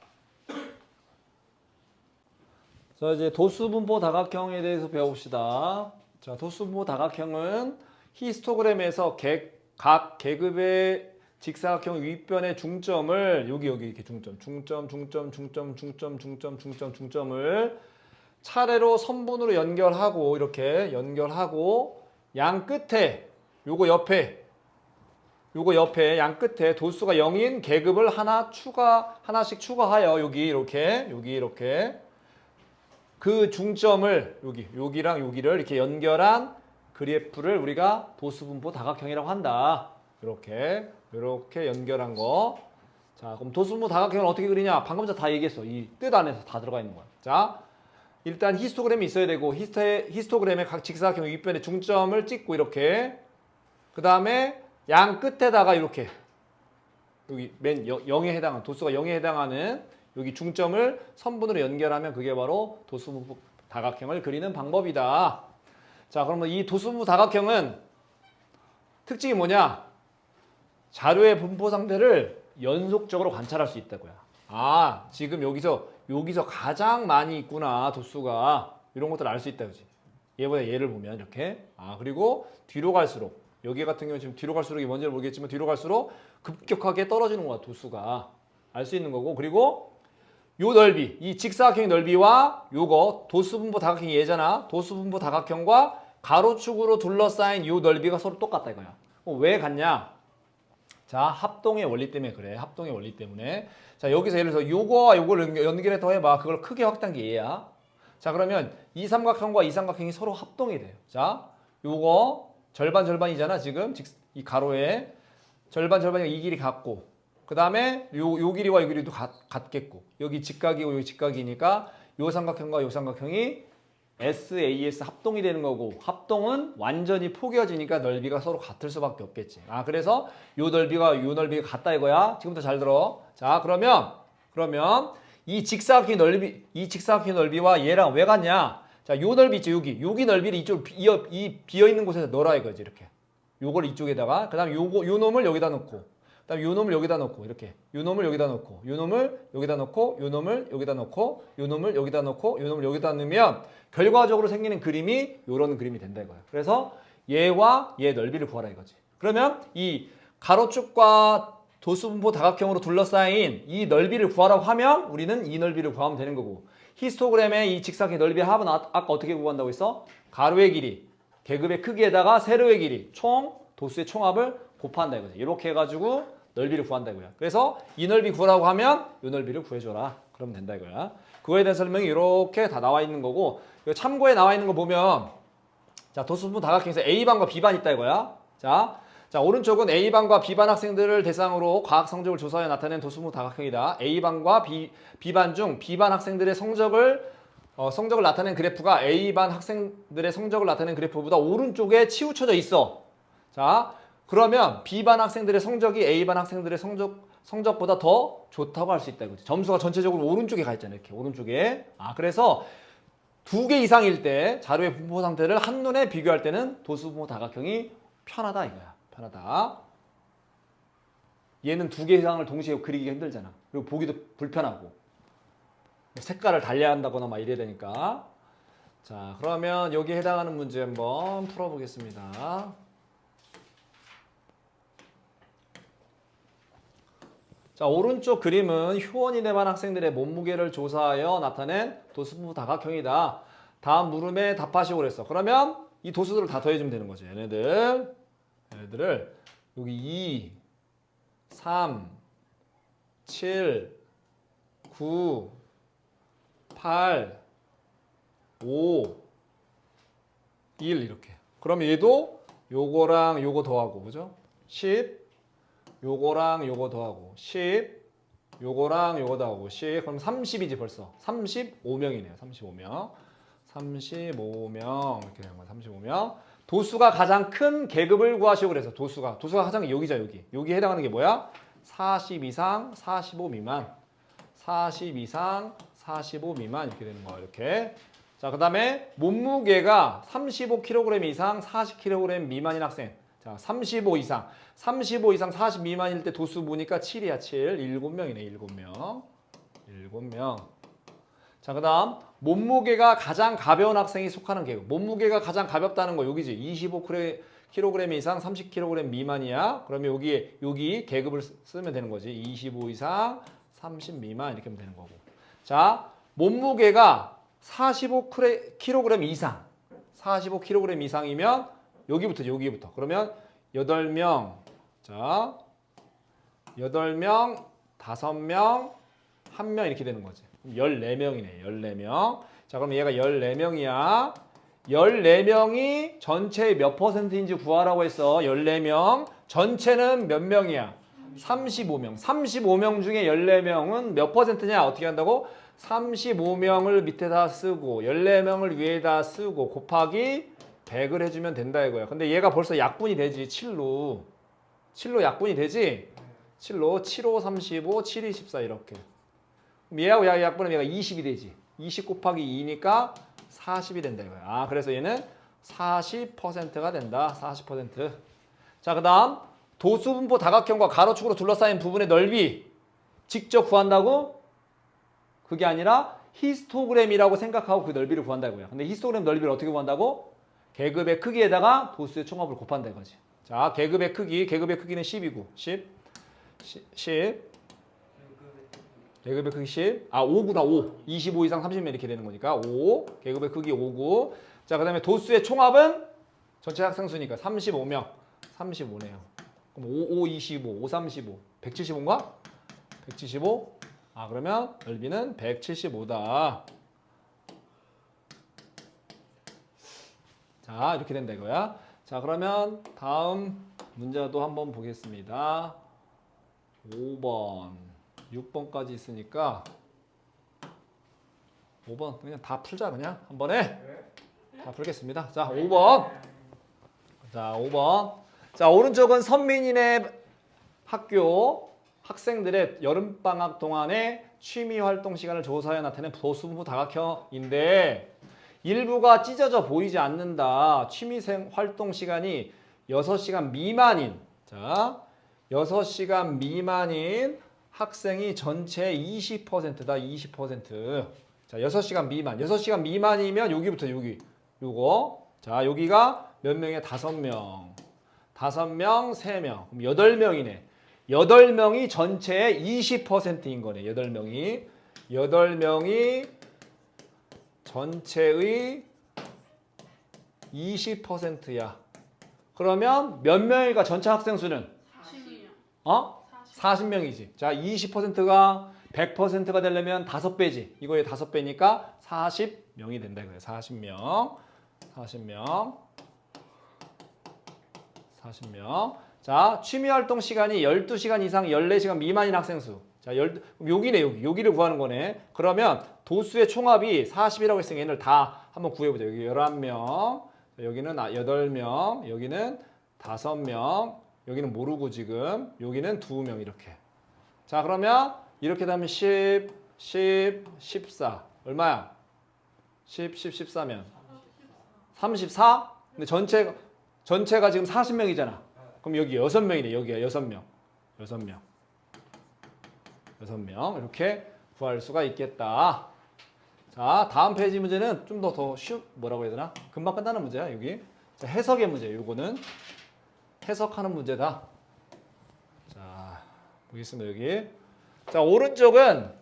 Speaker 1: 자, 이제 도수분포 다각형에 대해서 배워봅시다. 자, 도수분포 다각형은 히스토그램에서 각 계급의 직사각형 윗변의 중점을 여기 이렇게 중점을 차례로 선분으로 연결하고 이렇게 연결하고 양 끝에 요거 옆에 양 끝에 도수가 0인 계급을 하나씩 추가하여 여기 이렇게 그 중점을 여기랑 여기를 이렇게 연결한 그래프를 우리가 도수분포 다각형이라고 한다. 이렇게 연결한 거. 자, 그럼 도수분포 다각형을 어떻게 그리냐? 방금 전 다 얘기했어. 이 뜻 안에서 다 들어가 있는 거야. 자, 일단 히스토그램이 있어야 되고 히스토그램의 각 직사각형 윗변에 중점을 찍고 이렇게. 그 다음에 양 끝에다가 이렇게 여기 맨 0에 해당하는 도수가 0에 해당하는 여기 중점을 선분으로 연결하면 그게 바로 도수분포 다각형을 그리는 방법이다. 자, 그러면 이 도수분포 다각형은 특징이 뭐냐? 자료의 분포 상태를 연속적으로 관찰할 수 있다고요. 아, 지금 여기서 가장 많이 있구나, 도수가. 이런 것들을 알 수 있다, 그지? 얘보다 얘를 보면 이렇게. 아, 그리고 뒤로 갈수록 여기 같은 경우는 지금 뒤로 갈수록 이게 뭔지는 모르겠지만 뒤로 갈수록 급격하게 떨어지는 거야, 도수가. 알 수 있는 거고. 그리고 요 넓이, 이 직사각형의 넓이와 요거 도수분포 다각형이 얘잖아. 도수분포 다각형과 가로축으로 둘러싸인 요 넓이가 서로 똑같다 이거야. 왜 같냐? 자, 합동의 원리 때문에 그래. 합동의 원리 때문에. 자, 여기서 예를 들어서 요거와 요거를 연결해 더해봐. 그걸 크게 확대한 게 얘야. 자, 그러면 이 삼각형과 이 삼각형이 서로 합동이 돼요. 자, 요거 절반이잖아. 지금 이 가로에 절반이니까 이 길이 같고, 그 다음에 요 길이와 요 길이도 같겠고, 여기 직각이고 여기 직각이니까 요 삼각형과 요 삼각형이 SAS 합동이 되는 거고, 합동은 완전히 포개어지니까 넓이가 서로 같을 수밖에 없겠지. 아, 그래서 요 넓이가 같다 이거야. 지금부터 잘 들어. 자, 그러면 이 직사각형의 넓이와 얘랑 왜 같냐? 자, 요 넓이 있지, 여기 넓이를 이쪽 이 비어 있는 곳에서 넣어라 이거지, 이렇게. 요걸 이쪽에다가, 그다음 요 놈을 여기다 넣고, 그다음 요 놈을 여기다 넣고, 이렇게. 요 놈을 여기다 넣고, 요 놈을 여기다 넣고, 요 놈을 여기다 넣고, 요 놈을 여기다 넣고, 요 놈을 여기다 넣으면 결과적으로 생기는 그림이 요런 그림이 된다 이거야. 그래서 얘와 얘 넓이를 구하라 이거지. 그러면 이 가로축과 도수분포 다각형으로 둘러싸인 이 넓이를 구하라고 하면 우리는 이 넓이를 구하면 되는 거고, 히스토그램의 이 직사각형 넓이의 합은 아까 어떻게 구한다고 했어? 가로의 길이, 계급의 크기에다가 세로의 길이, 도수의 총합을 곱한다 이거지. 이렇게 해가지고 넓이를 구한다 이거야. 그래서 이 넓이 구하라고 하면 이 넓이를 구해줘라. 그러면 된다 이거야. 그거에 대한 설명이 이렇게 다 나와 있는 거고, 참고에 나와 있는 거 보면, 자, 도수분포 다각형에서 A반과 B반 있다 이거야. 자, 오른쪽은 A반과 B반 학생들을 대상으로 과학 성적을 조사해 나타낸 도수분포 다각형이다. A반과 B반 중 B반 학생들의 성적을 나타낸 그래프가 A반 학생들의 성적을 나타낸 그래프보다 오른쪽에 치우쳐져 있어. 자, 그러면 B반 학생들의 성적이 A반 학생들의 성적보다 더 좋다고 할 수 있다 이거지. 점수가 전체적으로 오른쪽에 가 있잖아요. 이렇게 오른쪽에. 아, 그래서 2개 이상일 때 자료의 분포 상태를 한눈에 비교할 때는 도수분포 다각형이 편하다 이거야. 편하다. 얘는 2개 이상을 동시에 그리기가 힘들잖아. 그리고 보기도 불편하고 색깔을 달리해야 한다거나 막 이래야 되니까. 자, 그러면 여기에 해당하는 문제 한번 풀어보겠습니다. 자, 오른쪽 그림은 효원이 대반 학생들의 몸무게를 조사하여 나타낸 도수분포 다각형이다. 다음 물음에 답하시고 그랬어. 그러면 이 도수들을 다 더해주면 되는 거지. 얘네들을 여기 2, 3, 7, 9, 8, 5, 1 이렇게. 그럼 얘도 요거랑 요거 더하고 그죠? 10, 요거랑 요거 더하고 10, 요거랑 요거 더하고 10. 그럼 30이지 벌써. 35명이네요. 35명. 35명 이렇게 되는 거야. 35명. 도수가 가장 큰 계급을 구하시고 그래서 도수가 가장 여기자 여기. 여기 해당하는 게 뭐야? 40 이상, 45 미만. 40 이상, 45 미만 이렇게 되는 거야. 이렇게. 자, 그다음에 몸무게가 35kg 이상, 40kg 미만인 학생. 자, 35 이상 40 미만일 때 도수 보니까 7이야, 7. 7명이네, 7명. 7명. 자, 그 다음, 몸무게가 가장 가벼운 학생이 속하는 계급. 몸무게가 가장 가볍다는 거, 여기지. 25kg 이상, 30kg 미만이야. 그러면 여기 계급을 쓰면 되는 거지. 25 이상, 30 미만, 이렇게 하면 되는 거고. 자, 몸무게가 45kg 이상. 45kg 이상이면, 여기부터. 그러면 8명. 자, 8명, 5명, 1명 이렇게 되는 거지. 14명이네. 14명. 자, 그럼 얘가 14명이야. 14명이 전체의 몇 퍼센트인지 구하라고 했어. 14명. 전체는 몇 명이야? 35명. 35명 중에 14명은 몇 퍼센트냐? 어떻게 한다고? 35명을 밑에다 쓰고 14명을 위에다 쓰고 곱하기 100을 해주면 된다 이거야. 근데 얘가 벌써 약분이 되지. 7로 약분이 되지. 7로 7, 5, 35, 7, 2, 14 이렇게. 그럼 얘하고 약분하면 얘가 20이 되지. 20 곱하기 2니까 40이 된다 이거야. 아, 그래서 얘는 40%가 된다. 40%. 자, 그 다음 도수분포 다각형과 가로축으로 둘러싸인 부분의 넓이 직접 구한다고? 그게 아니라 히스토그램이라고 생각하고 그 넓이를 구한다 이거야. 근데 히스토그램 넓이를 어떻게 구한다고? 계급의 크기에다가 도수의 총합을 곱한다 이거지. 자, 계급의 크기는 10이고 10. 계급의 크기 10. 아, 5구나 5. 25 이상 30명 이렇게 되는 거니까 5. 계급의 크기 5구. 자, 그다음에 도수의 총합은 전체 학생 수니까 35명. 35네요. 그럼 5, 25, 5, 35. 175인가? 175. 아, 그러면 넓이는 175다. 자, 이렇게 된다 이거야. 자, 그러면 다음 문제도 한번 보겠습니다. 5번, 6번까지 있으니까 5번 그냥 다 풀자 그냥 한 번에. 다 풀겠습니다. 자, 5번. 자, 5번. 자, 오른쪽은 선민이네 학교 학생들의 여름방학 동안의 취미활동 시간을 조사해 나타낸 도수분포 다각형인데 일부가 찢어져 보이지 않는다. 취미활동 시간이 6시간 미만인, 자, 6시간 미만인 학생이 전체의 20%다. 20%. 자, 6시간 미만. 6시간 미만이면 여기부터 여기. 요거. 자, 여기가 몇 명이야? 5명. 5명, 3명. 그럼 8명이네. 8명이 전체의 20%인 거네. 8명이. 8명이 전체의 20%야. 그러면 몇 명일까? 전체 학생 수는?
Speaker 2: 40명.
Speaker 1: 40명이지. 자, 20%가 100%가 되려면 5배지. 이거의 5배니까 40명이 된다 이거예요. 40명. 40명. 자, 취미활동 시간이 12시간 이상 14시간 미만인 학생 수. 자, 여기네, 여기를 구하는 거네. 그러면 도수의 총합이 40이라고 했으니까 얘를 다 한번 구해보자. 여기 11명, 여기는 8명, 여기는 5명, 여기는 모르고 지금, 여기는 2명 이렇게. 자, 그러면 이렇게 되면 10, 14. 얼마야? 10, 14면 34? 근데 전체가 지금 40명이잖아. 그럼 여기 6명이네. 여기가 6명. 6명 이렇게 구할 수가 있겠다. 자, 다음 페이지 문제는 좀 더 뭐라고 해야 되나? 금방 끝나는 문제야, 여기. 자, 해석의 문제. 요거는 해석하는 문제다. 자, 보겠습니다, 여기. 자, 오른쪽은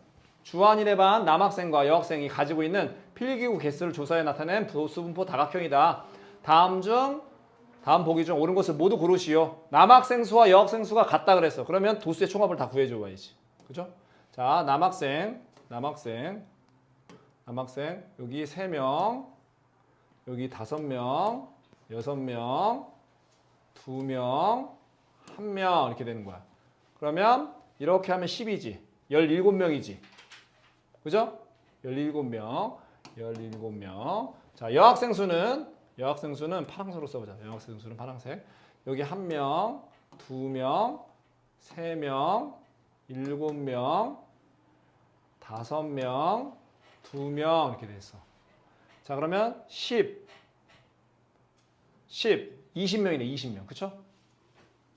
Speaker 1: 주한일의 반 남학생과 여학생이 가지고 있는 필기구 개수를 조사해 나타낸 도수분포 다각형이다. 다음 보기 중 옳은 것을 모두 고르시오. 남학생 수와 여학생 수가 같다 그랬어. 그러면 도수의 총합을 다 구해줘 봐야지. 그죠? 자, 남학생 여기 3명, 여기 5명, 6명, 2명, 1명 이렇게 되는 거야. 그러면 이렇게 하면 10이지. 17명이지. 그죠? 17명. 자, 여학생 수는 파란색으로 써보자. 여학생 수는 파란색. 여기 1명, 2명, 3명, 7명, 5명, 2명 이렇게 됐어. 자, 그러면 20명이네. 20명. 그쵸?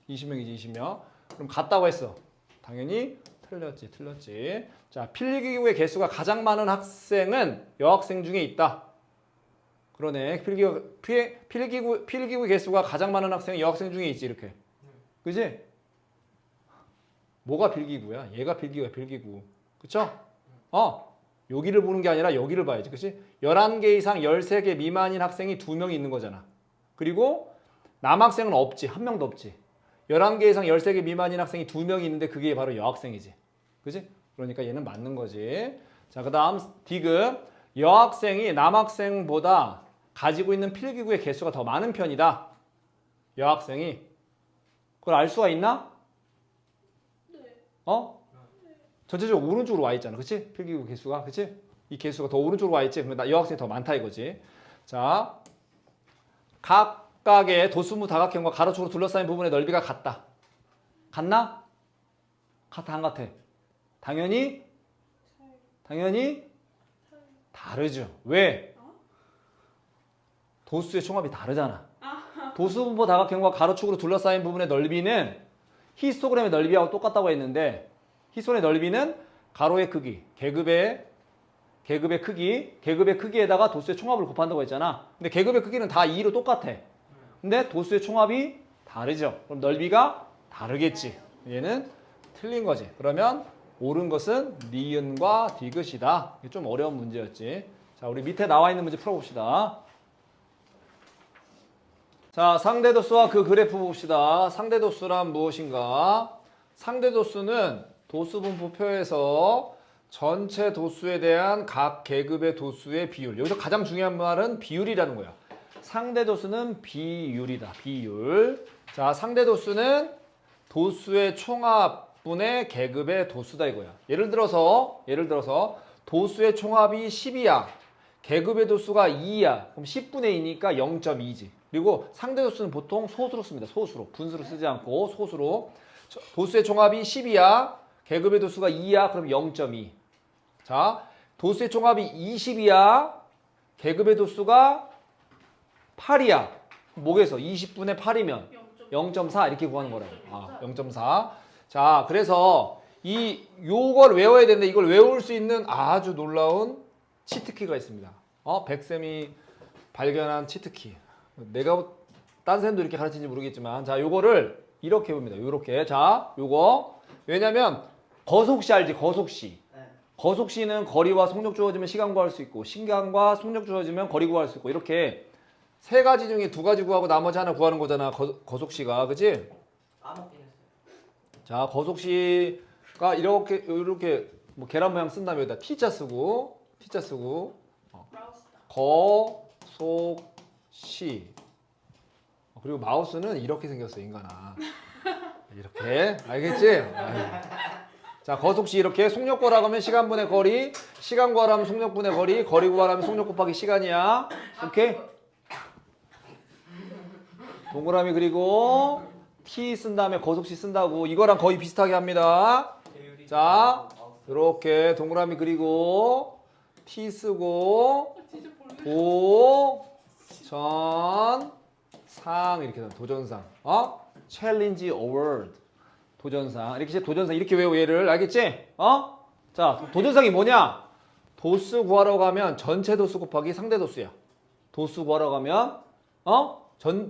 Speaker 1: 20명이지, 20명. 그럼 같다고 했어. 당연히 틀렸지. 자, 필기구의 개수가 가장 많은 학생은 여학생 중에 있다. 그러네. 필기구 개수가 가장 많은 학생은 여학생 중에 있지, 이렇게. 그지? 뭐가 필기구야? 얘가 필기구야, 필기구. 그쵸? 여기를 보는 게 아니라 여기를 봐야지. 그치? 11개 이상 13개 미만인 학생이 2명이 있는 거잖아. 그리고 남학생은 없지. 한 명도 없지. 11개 이상 13개 미만인 학생이 2명이 있는데 그게 바로 여학생이지. 그치? 그러니까 얘는 맞는 거지. 자, 그 다음 디귿. 여학생이 남학생보다 가지고 있는 필기구의 개수가 더 많은 편이다. 여학생이. 그걸 알 수가 있나?
Speaker 2: 네.
Speaker 1: 전체적으로 오른쪽으로 와 있잖아. 그치? 필기구 개수가. 그치? 이 개수가 더 오른쪽으로 와 있지. 그러면 여학생이 더 많다 이거지. 자, 각각의 도수무 다각형과 가로축으로 둘러싸인 부분의 넓이가 같다. 같나? 같아, 안 같아? 당연히 다르죠. 왜? 도수의 총합이 다르잖아. 도수분포 다각형과 가로축으로 둘러싸인 부분의 넓이는 히스토그램의 넓이하고 똑같다고 했는데 히스토그램의 넓이는 가로의 크기, 계급의 크기에다가 도수의 총합을 곱한다고 했잖아. 근데 계급의 크기는 다 2로 똑같아. 근데 도수의 총합이 다르죠. 그럼 넓이가 다르겠지. 얘는 틀린 거지. 그러면 옳은 것은 니은과 디귿이다. 이게 좀 어려운 문제였지. 자, 우리 밑에 나와 있는 문제 풀어봅시다. 자, 상대도수와 그 그래프 봅시다. 상대도수란 무엇인가? 상대도수는 도수분포표에서 전체 도수에 대한 각 계급의 도수의 비율. 여기서 가장 중요한 말은 비율이라는 거야. 상대도수는 비율이다. 비율. 자, 상대도수는 도수의 총합분의 계급의 도수다 이거야. 예를 들어서 도수의 총합이 10이야. 계급의 도수가 2야. 그럼 10분의 2니까 0.2지. 그리고 상대도수는 보통 소수로 씁니다. 소수로. 분수로 쓰지 않고 소수로. 도수의 총합이 10이야. 계급의 도수가 2야. 그럼 0.2. 자, 도수의 총합이 20이야. 계급의 도수가 8이야. 뭐겠어? 20분의 8이면 0.4 이렇게 구하는 거라고. 0.4. 자, 그래서 요걸 외워야 되는데 이걸 외울 수 있는 아주 놀라운 치트키가 있습니다. 백쌤이 발견한 치트키. 내가 딴 쌤도 이렇게 가르치는지 모르겠지만 자, 요거를 이렇게 봅니다. 요렇게. 자, 요거. 왜냐면 거속시 알지? 거속시. 거속시는 거리와 속력 주어지면 시간 구할 수 있고 시간과 속력 주어지면 거리 구할 수 있고 이렇게 세 가지 중에 두 가지 구하고 나머지 하나 구하는 거잖아. 거속시가. 그치?
Speaker 3: 까먹긴 했어요.
Speaker 1: 자, 거속시가 이렇게 뭐 계란 모양 쓴 다음에 여기다 T자 쓰고 거속시. 그리고 마우스는 이렇게 생겼어, 인간아. 이렇게. 알겠지? 자, 거속시 이렇게 속력 구하라고 하면 시간분의 거리, 시간 구하라면 속력분의 거리, 거리 구하라면 속력 곱하기 시간이야. 오케이? 동그라미 그리고 T 쓴 다음에 거속시 쓴다고. 이거랑 거의 비슷하게 합니다. 자, 이렇게 동그라미 그리고 T 쓰고 도, 전, 상 이렇게 도전상. 챌린지 어워드. 도전상. 이렇게 이제 도전상 이렇게 외워 얘를. 알겠지? 어? 자, 도전상이 뭐냐? 도수 구하러 가면 전체 도수 곱하기 상대 도수야. 도수 구하러 가면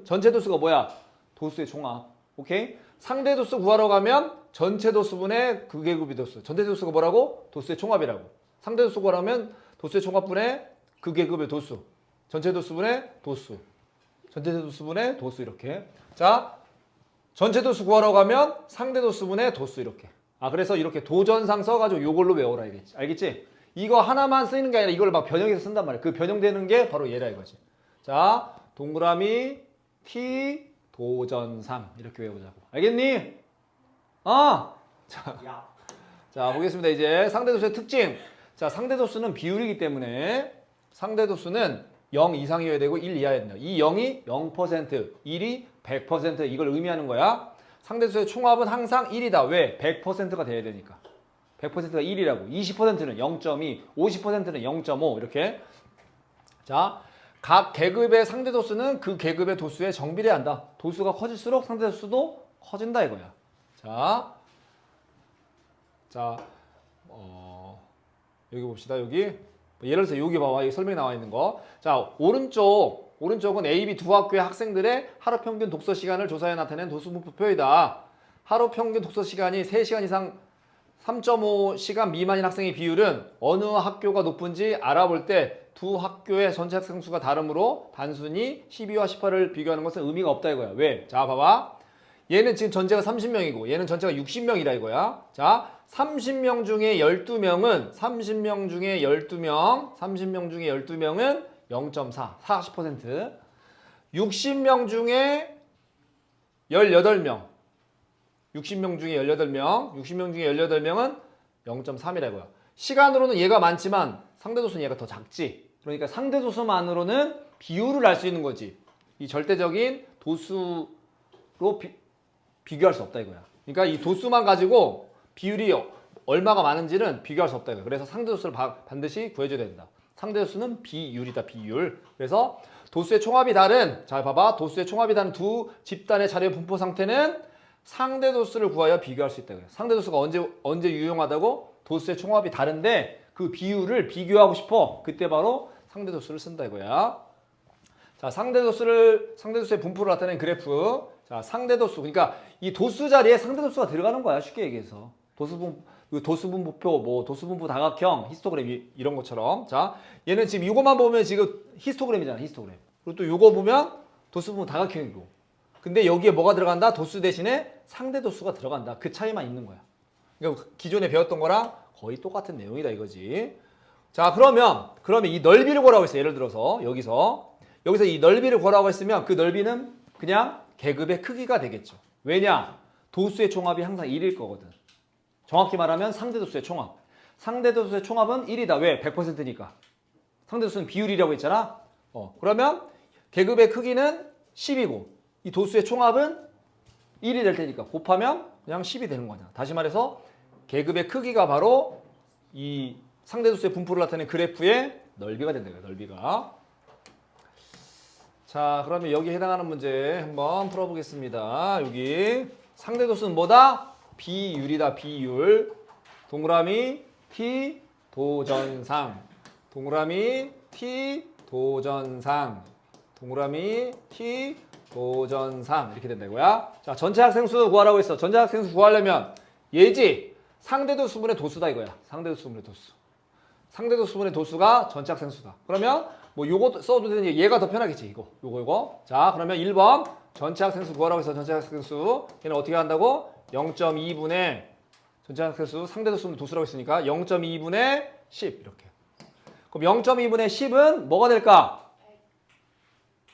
Speaker 1: 전체 도수가 뭐야? 도수의 종합. 오케이? 상대 도수 구하러 가면 전체 도수분의 극의 도수. 전체 도수가 뭐라고? 도수의 총합이라고. 상대 도수 구하려면 도수의 총합분의 극의 도수. 전체 도수분의 도수. 전체 도수분의 도수 이렇게. 자, 전체 도수 구하러 가면 상대 도수분의 도수 이렇게. 그래서 이렇게 도전상 써가지고 요걸로 외워라 알겠지? 알겠지? 이거 하나만 쓰이는 게 아니라 이걸 막 변형해서 쓴단 말이야. 그 변형되는 게 바로 얘라 이거지. 자, 동그라미 T 도전상 이렇게 외워보자고. 알겠니? 자, 보겠습니다. 이제 상대도수의 특징. 자, 상대도수는 비율이기 때문에 상대도수는 0 이상이어야 되고 1 이하여야 된다. 이 0이 0%, 1이 100% 이걸 의미하는 거야. 상대도수의 총합은 항상 1이다. 왜? 100%가 돼야 되니까. 100%가 1이라고. 20%는 0.2, 50%는 0.5 이렇게. 자, 각 계급의 상대도수는 그 계급의 도수에 정비례한다. 도수가 커질수록 상대도수도 커진다 이거야. 자, 여기 봅시다. 여기 예를 들어서 여기 봐봐. 여기 설명이 나와 있는 거. 자, 오른쪽은 A, B 두 학교의 학생들의 하루 평균 독서 시간을 조사해 나타낸 도수분포표이다. 하루 평균 독서 시간이 3시간 이상 3.5시간 미만인 학생의 비율은 어느 학교가 높은지 알아볼 때 두 학교의 전체 학생 수가 다르므로 단순히 12와 18을 비교하는 것은 의미가 없다 이거야. 왜? 자, 봐봐. 얘는 지금 전체가 30명이고 얘는 전체가 60명이라 이거야. 자, 30명 중에 12명은 30명 중에 12명은 0.4, 40%. 60명 중에 18명. 60명 중에 18명은 0.3이라 이거야. 시간으로는 얘가 많지만 상대도수는 얘가 더 작지. 그러니까 상대도수만으로는 비율을 알 수 있는 거지. 이 절대적인 도수로 비교할 수 없다 이거야. 그러니까 이 도수만 가지고 비율이 얼마가 많은지는 비교할 수 없다 이거야. 그래서 상대도수를 반드시 구해줘야 된다. 상대도수는 비율이다, 비율. 그래서 도수의 총합이 다른, 자 봐봐, 도수의 총합이 다른 두 집단의 자료의 분포 상태는 상대도수를 구하여 비교할 수 있다 이거야. 상대도수가 언제 유용하다고? 도수의 총합이 다른데 그 비율을 비교하고 싶어. 그때 바로 상대도수를 쓴다 이거야. 자, 상대도수의 분포를 나타낸 그래프. 자, 상대도수. 그러니까 이 도수 자리에 상대도수가 들어가는 거야. 쉽게 얘기해서. 도수분포표, 도수분포 다각형, 히스토그램 이런 것처럼. 자, 얘는 지금 이거만 보면 지금 히스토그램이잖아. 히스토그램. 그리고 또 이거 보면 도수분포 다각형이고. 근데 여기에 뭐가 들어간다? 도수 대신에 상대도수가 들어간다. 그 차이만 있는 거야. 그러니까 기존에 배웠던 거랑 거의 똑같은 내용이다 이거지. 자, 그러면 이 넓이를 구하라고 했어. 예를 들어서 여기서 이 넓이를 구하라고 했으면 그 넓이는 그냥 계급의 크기가 되겠죠. 왜냐? 도수의 총합이 항상 1일 거거든. 정확히 말하면 상대도수의 총합. 상대도수의 총합은 1이다. 왜? 100%니까. 상대도수는 비율이라고 했잖아. 그러면 계급의 크기는 10이고 이 도수의 총합은 1이 될 테니까 곱하면 그냥 10이 되는 거냐. 다시 말해서 계급의 크기가 바로 이 상대도수의 분포를 나타내는 그래프의 넓이가 된다. 넓이가. 자, 그러면 여기에 해당하는 문제 한번 풀어보겠습니다. 여기 상대도수는 뭐다? 비율이다. 비율. 동그라미 T 도전상. 동그라미 T 도전상. 동그라미 T 도전상. 이렇게 된다고요. 자, 전체 학생 수 구하라고 했어. 전체 학생 수 구하려면 얘지. 상대도수분의 도수다 이거야. 상대도수분의 도수. 상대도수분의 도수가 전체 학생 수다. 그러면 뭐 요거 써도 되는데 얘가 더 편하겠지. 이거. 자, 그러면 1번 전체 학생 수 구하라고 해서 전체 학생 수 얘는 어떻게 한다고? 0.2분의 전체 학생 수 상대도수분의 도수라고 했으니까 0.2분의 10 이렇게. 그럼 0.2분의 10은 뭐가 될까?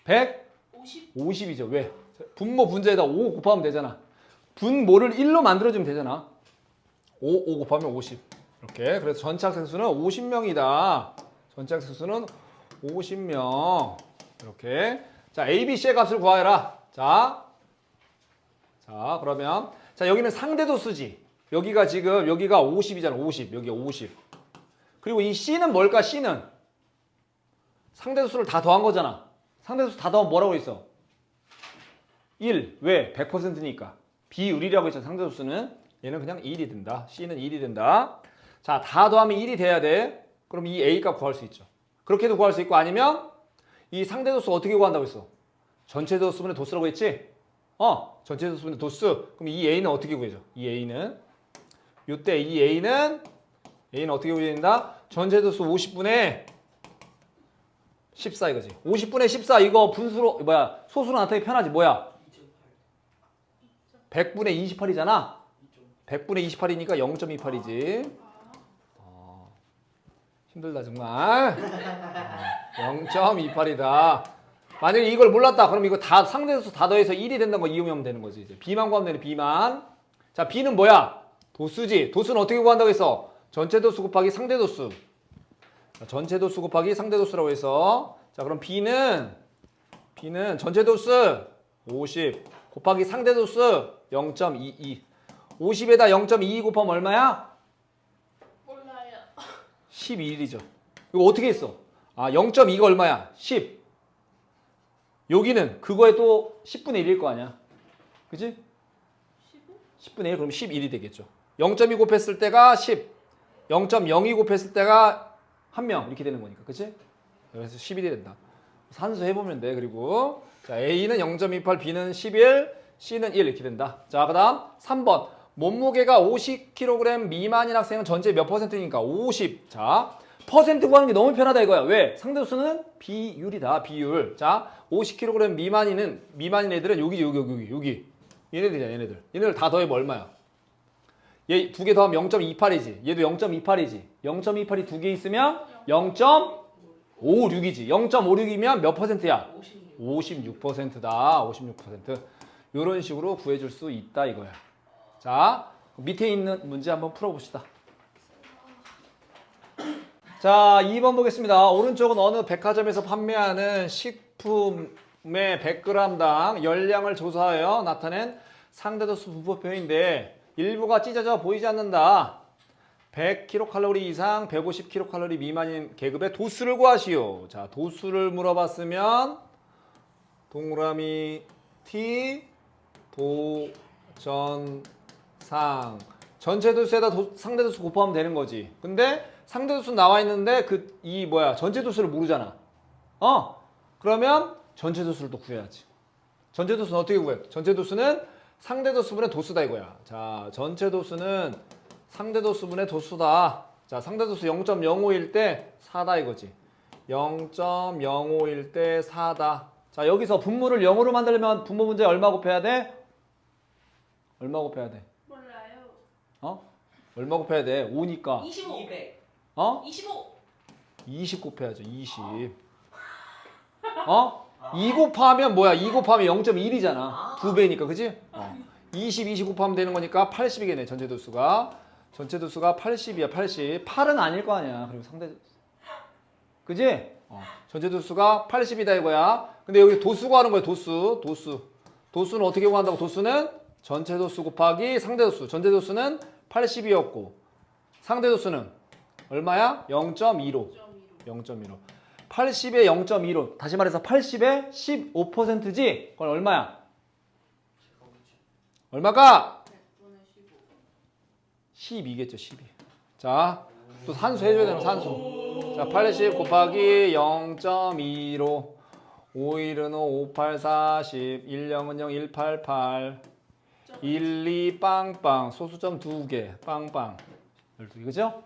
Speaker 1: 150이죠. 왜? 분모 분자에다 5 곱하면 되잖아. 분모를 1로 만들어주면 되잖아. 5 곱하면 50. 이렇게. 그래서 전체 학생 수는 50명이다. 전체 학생 수는 50명. 이렇게. 자, A, B, C의 값을 구하여라. 자, 그러면 자, 여기는 상대도수지. 여기가 50이잖아. 50. 여기가 50. 그리고 이 C는 뭘까? C는 상대도수를 다 더한 거잖아. 상대도수 다 더하면 뭐라고 있어? 1. 왜? 100%니까. 비율이라고 했잖아. 상대도수는. 얘는 그냥 1이 된다. C는 1이 된다. 자, 다 더하면 1이 돼야 돼. 그럼 이 A 값 구할 수 있죠. 그렇게도 구할 수 있고 아니면 이 상대도수 어떻게 구한다고 했어? 전체 도수분의 도수라고 했지? 전체 도수분의 도수. 그럼 이 A는 어떻게 구해져? 이 A는 요때 이 A는 어떻게 구해진다? 전체 도수 50분의 14 이거지. 50분의 14 이거 분수로 소수로 나타내기 편하지. 뭐야? 100분의 28이잖아. 100분의 28이니까 0.28이지. 힘들다 정말. 0.28이다. 만약에 이걸 몰랐다. 그럼 이거 다 상대수 다 더해서 1이 된다는 거 이용하면 되는 거지. 이제 B만 구하면 되는 B만. 자, B는 뭐야? 도수지. 도수는 어떻게 구한다고 했어? 전체 도수 곱하기 상대 도수. 전체 도수 곱하기 상대 도수라고 해서 자, 그럼 B는 전체 도수 50 곱하기 상대 도수 0.22. 50에다 0.22 곱하면 얼마야?
Speaker 2: 몰라요.
Speaker 1: 12일이죠. 이거 어떻게 했어? 0.2가 얼마야? 10. 여기는 그거에 또 10분의 1일 거 아니야. 그치? 10분의 1 그럼 11이 되겠죠. 0.2 곱했을 때가 10. 0.02 곱했을 때가 1명 이렇게 되는 거니까. 그치? 그래서 11이 된다. 산수 해보면 돼. 그리고 자, A는 0.28, B는 11, C는 1 이렇게 된다. 자, 그 다음 3번. 몸무게가 50kg 미만인 학생은 전체 몇 퍼센트니까 50. 자, 퍼센트 구하는 게 너무 편하다 이거야. 왜? 상대수는 비율이다. 비율. 자, 50kg 미만인 애들은 여기. 얘네들이야, 얘네들. 얘네들 다 더해면 얼마야? 얘 두 개 더하면 0.28이지. 얘도 0.28이지. 0.28이 두 개 있으면 0.56이지. 0.56이면 몇 퍼센트야? 56%다. 56%. 이런 식으로 구해줄 수 있다 이거야. 자, 밑에 있는 문제 한번 풀어봅시다. 자, 2번 보겠습니다. 오른쪽은 어느 백화점에서 판매하는 식품의 100g당 열량을 조사하여 나타낸 상대도수 분포표인데 일부가 찢어져 보이지 않는다. 100kcal 이상 150kcal 미만인 계급의 도수를 구하시오. 자, 도수를 물어봤으면 동그라미 T 도전상 전체 도수에다 상대 도수 곱하면 되는 거지. 근데 상대 도수 나와 있는데 전체 도수를 모르잖아. 그러면 전체 도수를 또 구해야지. 전체 도수는 어떻게 구해? 전체 도수는 상대 도수분의 도수다 이거야. 자, 전체 도수는 상대 도수분의 도수다. 자, 상대 도수 0.05일 때 4다 이거지. 0.05일 때 4다. 자, 여기서 분모를 0으로 만들려면 분모 문제 얼마 곱해야 돼? 얼마 곱해야 돼?
Speaker 2: 몰라요.
Speaker 1: 얼마 곱해야 돼? 5니까.
Speaker 2: 25.
Speaker 3: 200.
Speaker 2: 25.
Speaker 1: 20 곱해야죠. 20. 2 곱하면 뭐야? 2 곱하면 0.1이잖아. 2배니까. 그지? 20 곱하면 되는 거니까 80이겠네. 전체 도수가. 전체 도수가 80이야. 80. 8은 아닐 거 아니야. 그리고 상대 그지? 전체 도수가 80이다 이거야. 근데 여기 도수 구하는 거야. 도수. 도수는 어떻게 구한다고? 도수는 전체 도수 곱하기 상대 도수. 전체 도수는 80이었고 상대 도수는 얼마야? 0.25. 0.15. 80에 0.25. 다시 말해서 80에 15%지? 그건 얼마야? 얼마가? 12겠죠. 12. 자, 또 산수 해줘야 되는 산수. 자, 80 곱하기 0.25. 5일은 5, 5, 8, 40. 1영은 0, 1, 8, 8. 1, 2, 빵빵. 소수점 2개. 빵빵. 12개. 그죠?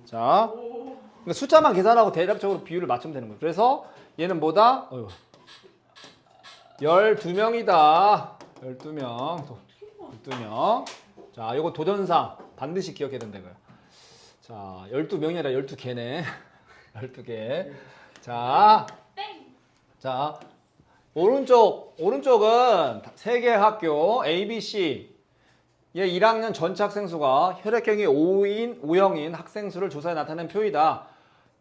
Speaker 1: 자. 그러니까 숫자만 계산하고 대략적으로 비율을 맞추면 되는 거예요. 그래서 얘는 뭐다? 12명이다. 12명. 12명. 자, 이거 도전상 반드시 기억해야 된다 이거야. 자, 12명이 아니라 12개네. 12개. 자. 자. 오른쪽은 세 개 학교 A, B, C. 얘 1학년 전체 학생 수가 혈액형이 O형인 학생 수를 조사해 나타낸 표이다.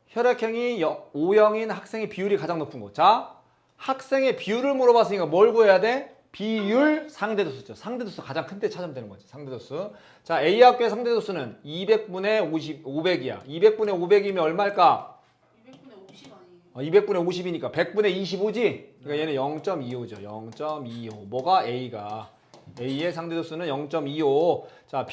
Speaker 1: 혈액형이 O형인 학생의 비율이 가장 높은 거. 자, 학생의 비율을 물어봤으니까 뭘 구해야 돼? 비율 상대도수죠. 상대도수 가장 큰 때 찾으면 되는 거지. 상대도수. 자, A 학교의 상대도수는 200분의 500이야. 200분의 500이면 얼마일까?
Speaker 2: 200분의 50 아니에요?
Speaker 1: 200분의 50이니까 100분의 25지? 그러니까 얘는 0.25죠. 0.25. 뭐가 A가 A의 상대 도수는 0.25. 자,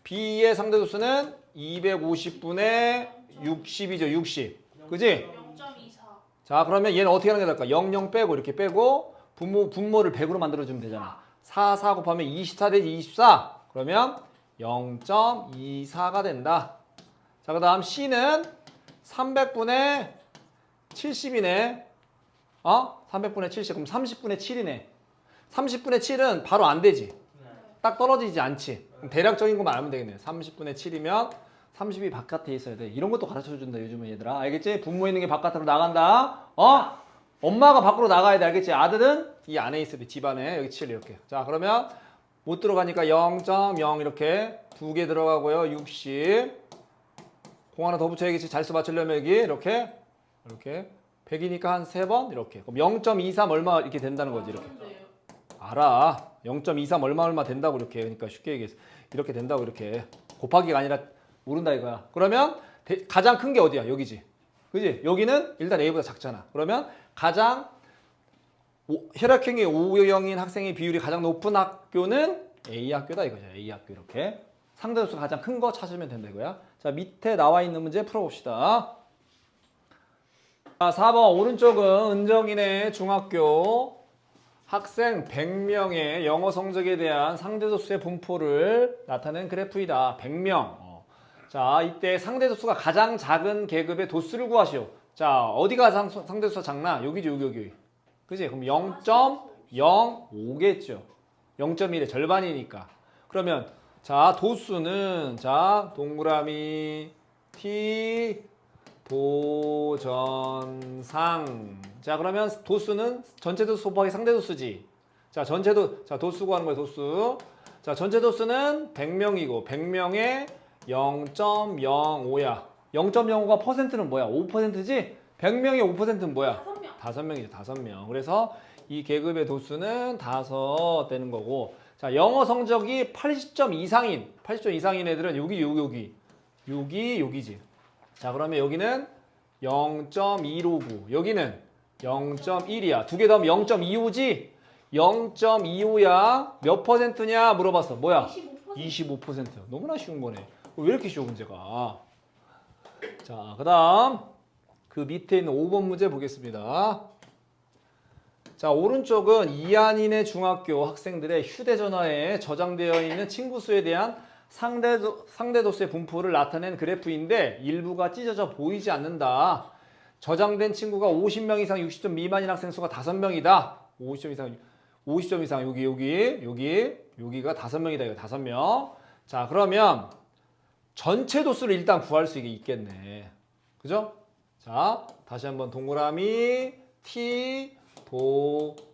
Speaker 1: B의 상대 도수는 250분의 60이죠. 60. 그지?
Speaker 2: 0.24.
Speaker 1: 자, 그러면 얘는 어떻게 하는 게 될까? 00 빼고 이렇게 빼고 분모를 100으로 만들어주면 되잖아. 4 곱하면 24 되지 24. 그러면 0.24가 된다. 자, 그 다음 C는 300분의 70이네. 300분의 70. 그럼 30분의 7이네. 30분의 7은 바로 안 되지. 딱 떨어지지 않지. 그럼 대략적인 것만 알면 되겠네. 30분의 7이면 30이 바깥에 있어야 돼. 이런 것도 가르쳐준다, 요즘은 얘들아. 알겠지? 분모 있는 게 바깥으로 나간다. 엄마가 밖으로 나가야 돼. 알겠지? 아들은 이 안에 있어야 돼. 집 안에. 여기 7 이렇게. 자, 그러면 못 들어가니까 0.0 이렇게 2개 들어가고요. 60. 공 하나 더 붙여야겠지. 잘수 맞추려면 여기 이렇게 100이니까 한 3번 이렇게. 그럼 0.23 얼마 이렇게 된다는 거지. 이렇게. 알아. 0.23 얼마 된다고 이렇게. 그러니까 쉽게 얘기해서 이렇게 된다고 이렇게. 곱하기가 아니라 모른다 이거야. 그러면 가장 큰 게 어디야? 여기지. 그지? 여기는 일단 A보다 작잖아. 그러면 가장 혈액형이 O형인 학생의 비율이 가장 높은 학교는 A 학교다 이거죠. A 학교 이렇게. 상대도수가 가장 큰 거 찾으면 된다 이거야. 자, 밑에 나와 있는 문제 풀어봅시다. 자, 4번 오른쪽은 은정이네 중학교 학생 100명의 영어 성적에 대한 상대도수의 분포를 나타낸 그래프이다. 100명. 자, 이때 상대도수가 가장 작은 계급의 도수를 구하시오. 자, 어디가 상대도수가 작나? 여기지, 여기. 그지? 그럼 0.05겠죠. 0.1의 절반이니까. 그러면 자, 도수는 자, 동그라미 T 보전상. 자, 그러면 도수는 전체 도수 곱하기 상대 도수지. 자, 도수 구하는 거예요, 도수. 자, 전체 도수는 100명이고 100명에 0.05야. 0.05가 퍼센트는 뭐야? 5%지? 100명의 5%는 뭐야? 5명이죠. 5명. 그래서 이 계급의 도수는 5 되는 거고. 자, 영어 성적이 80점 이상인 애들은 여기지. 자, 그러면 여기는 0.159. 여기는 0.1이야. 두 개 더하면 0.25지? 0.25야. 몇 퍼센트냐 물어봤어. 뭐야? 25%. 너무나 쉬운 거네. 왜 이렇게 쉬워 문제가? 자, 그 다음 그 밑에 있는 5번 문제 보겠습니다. 자, 오른쪽은 이한인의 중학교 학생들의 휴대전화에 저장되어 있는 친구 수에 대한 상대도수의 분포를 나타낸 그래프인데 일부가 찢어져 보이지 않는다. 저장된 친구가 50명 이상 60점 미만인 학생 수가 5명이다. 50점 이상 여기가 5명이다. 이거 5명. 자, 그러면 전체 도수를 일단 구할 수 있겠네. 그죠? 자, 다시 한번 동그라미 T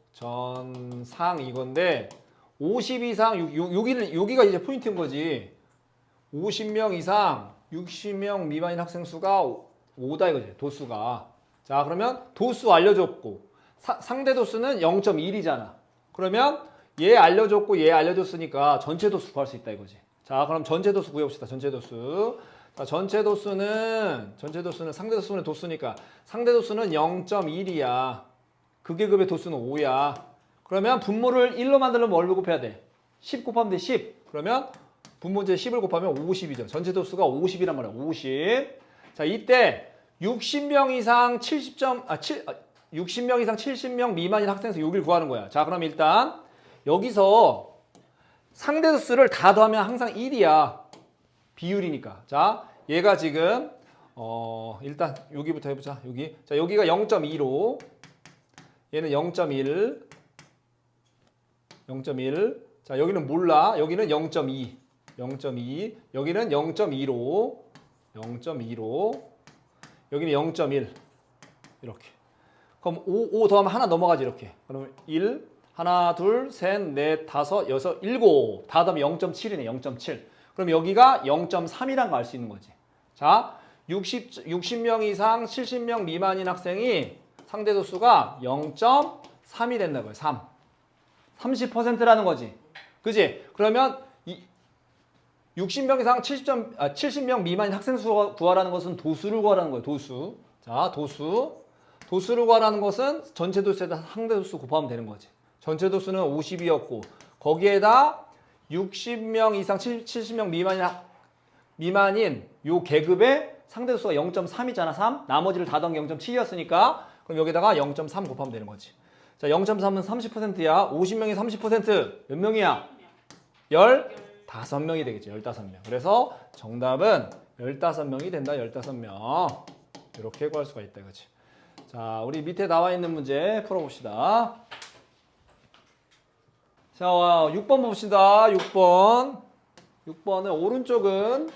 Speaker 1: 보전상 이건데 50 이상 여기가 이제 포인트인 거지. 50명 이상 60명 미만인 학생 수가 5다 이거지. 도수가. 자, 그러면 도수 알려줬고 상대 도수는 0.1이잖아. 그러면 얘 알려줬고 얘 알려줬으니까 전체 도수 구할 수 있다 이거지. 자, 그럼 전체 도수 구해봅시다. 전체 도수. 자, 전체 도수는 상대 도수는 도수니까 상대 도수는 0.1이야. 그 계급의 도수는 5야. 그러면 분모를 1로 만들려면 뭘로 곱해야 돼? 10 곱하면 돼. 10. 그러면 분모제 10을 곱하면 50이죠. 전체 도수가 50이란 말이야. 50. 자, 이때 60명 이상 70명 미만인 학생 수 여기를 구하는 거야. 자, 그럼 일단 여기서 상대 도수를 다 더하면 항상 1이야. 비율이니까. 자, 얘가 지금 일단 여기부터 해보자. 여기. 자, 여기가 0.25. 얘는 0.1. 자, 여기는 몰라. 여기는 0.2. 여기는 0.25. 여기는 0.1. 이렇게. 그럼 5 더하면 하나 넘어가지 이렇게. 그러면 1, 하나, 둘, 셋, 넷, 다섯, 여섯, 일곱. 다 더하면 0.7이네. 0.7. 그럼 여기가 0.3이란 거 알 수 있는 거지. 자, 60명 이상 70명 미만인 학생이 상대 도수가 0.3이 된다고요. 3. 30%라는 거지. 그지? 그러면 60명 이상 70명 미만인 학생 수 구하라는 것은 도수를 구하라는 거예요. 도수. 자, 도수를 구하라는 것은 전체 도수에다 상대 도수 곱하면 되는 거지. 전체 도수는 50이었고 거기에다 60명 이상 70명 미만인 요 계급의 상대수가 0.3이잖아. 3. 나머지를 다 더한 게 0.7이었으니까 그럼 여기다가 0.3 곱하면 되는 거지. 자, 0.3은 30%야. 50명이 30%몇 명이야? 15명이 되겠죠. 15명. 그래서 정답은 15명이 된다. 15명. 이렇게 구할 수가 있다. 그렇지? 자, 우리 밑에 나와 있는 문제 풀어봅시다. 자, 6번 봅시다. 6번. 6번은 오른쪽은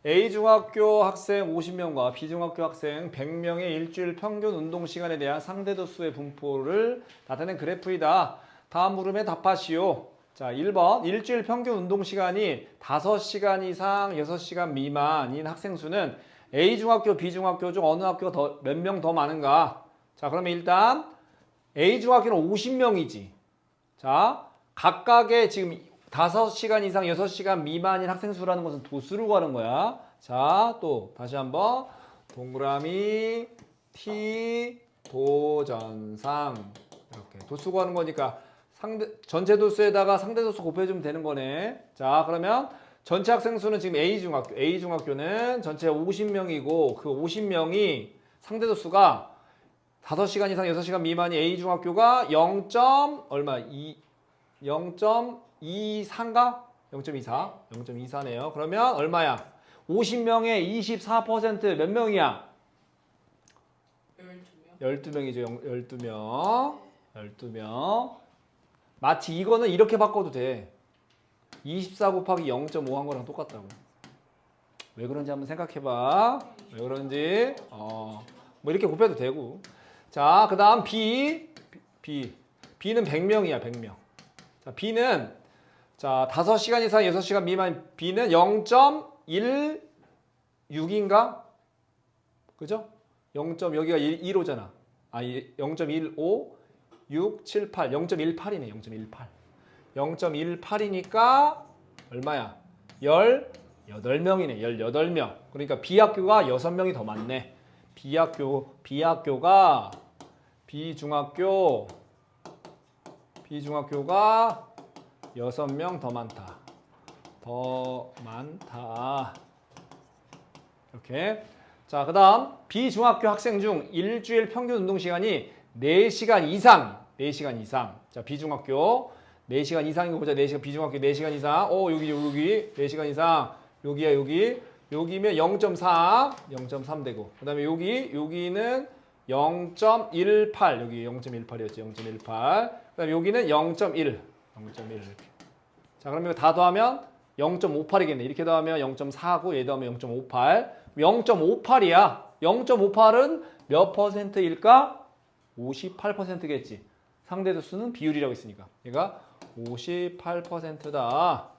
Speaker 1: A중학교 학생 50명과 B중학교 학생 100명의 일주일 평균 운동 시간에 대한 상대도수의 분포를 나타낸 그래프이다. 다음 물음에 답하시오. 자, 1번. 일주일 평균 운동 시간이 5시간 이상 6시간 미만인 학생 수는 A중학교, B중학교 중 어느 학교가 몇 명 더 많은가? 자, 그러면 일단 A중학교는 50명이지. 자, 각각의 지금 5시간 이상 6시간 미만인 학생 수라는 것은 도수를 구하는 거야. 자, 또 다시 한번 동그라미 T 도전상 이렇게 도수 구하는 거니까 전체 도수에다가 상대 도수 곱해주면 되는 거네. 자, 그러면 전체 학생 수는 지금 A중학교는 전체 50명이고 그 50명이 상대 도수가 5시간 이상 6시간 미만이 A중학교가 0.24인가? 0.24? 0.24네요. 그러면 얼마야? 50명에 24% 몇 명이야? 12명이죠. 12명. 12명. 마치 이거는 이렇게 바꿔도 돼. 24 곱하기 0.5 한 거랑 똑같다고. 왜 그런지 한번 생각해봐. 왜 그런지. 뭐 이렇게 곱해도 되고. 자, 그 다음 B는 100명이야. 100명. 자, B는 자 5시간 이상 6시간 미만 B는 0.16인가? 그죠? 0. 여기가 1호잖아. 0.15 6, 7, 8 0.18이네. 0.18 0.18이니까 얼마야? 18명이네. 18명. 그러니까 B학교가 6명이 더 많네. B중학교가 B중학교가 6명 더 많다. 더 많다. 이렇게. 자, 그 다음 B중학교 학생 중 일주일 평균 운동시간이 4시간 이상. 4시간 이상. 자, B중학교 4시간 이상인 거 보자. 4시간 B중학교 4시간 이상. 여기 4시간 이상. 여기야, 여기. 여기면 0.3 되고. 그다음에 여기는 0.18. 여기 0.18이었지. 0.18. 그다음에 여기는 0.1 이렇게. 자, 그러면 이거 다 더하면 0.58이겠네. 이렇게 더하면 0.4고 얘 더하면 0.58. 0.58이야. 0.58은 몇 퍼센트일까? 58%겠지. 상대도수는 비율이라고 했으니까. 얘가 58%다.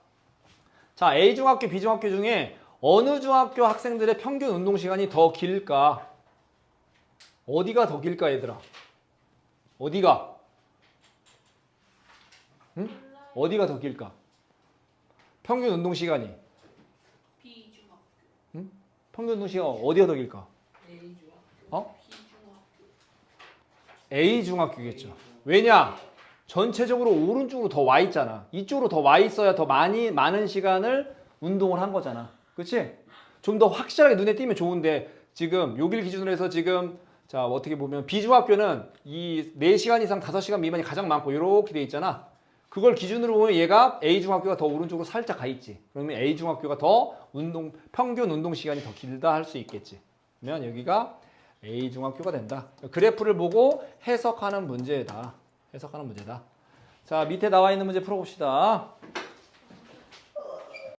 Speaker 1: 자, A중학교, B중학교 중에 어느 중학교 학생들의 평균 운동 시간이 더 길까? 어디가 더 길까, 얘들아? 어디가? 응? 어디가 더 길까? 평균 운동 시간이.
Speaker 2: B중학교.
Speaker 1: 응? 평균 운동 시간 어디가 더 길까?
Speaker 2: A중학교. B중학교.
Speaker 1: A중학교겠죠. 왜냐? 전체적으로 오른쪽으로 더 와 있잖아. 이쪽으로 더 와 있어야 더 많은 시간을 운동을 한 거잖아. 그렇지? 좀 더 확실하게 눈에 띄면 좋은데 지금 요길 기준으로 해서 지금 자, 어떻게 보면 B중학교는 이 4시간 이상 5시간 미만이 가장 많고 이렇게 돼 있잖아. 그걸 기준으로 보면 얘가 A중학교가 더 오른쪽으로 살짝 가 있지. 그러면 A중학교가 더 평균 운동 시간이 더 길다 할 수 있겠지. 그러면 여기가 A중학교가 된다. 그래프를 보고 해석하는 문제다. 자, 밑에 나와 있는 문제 풀어봅시다.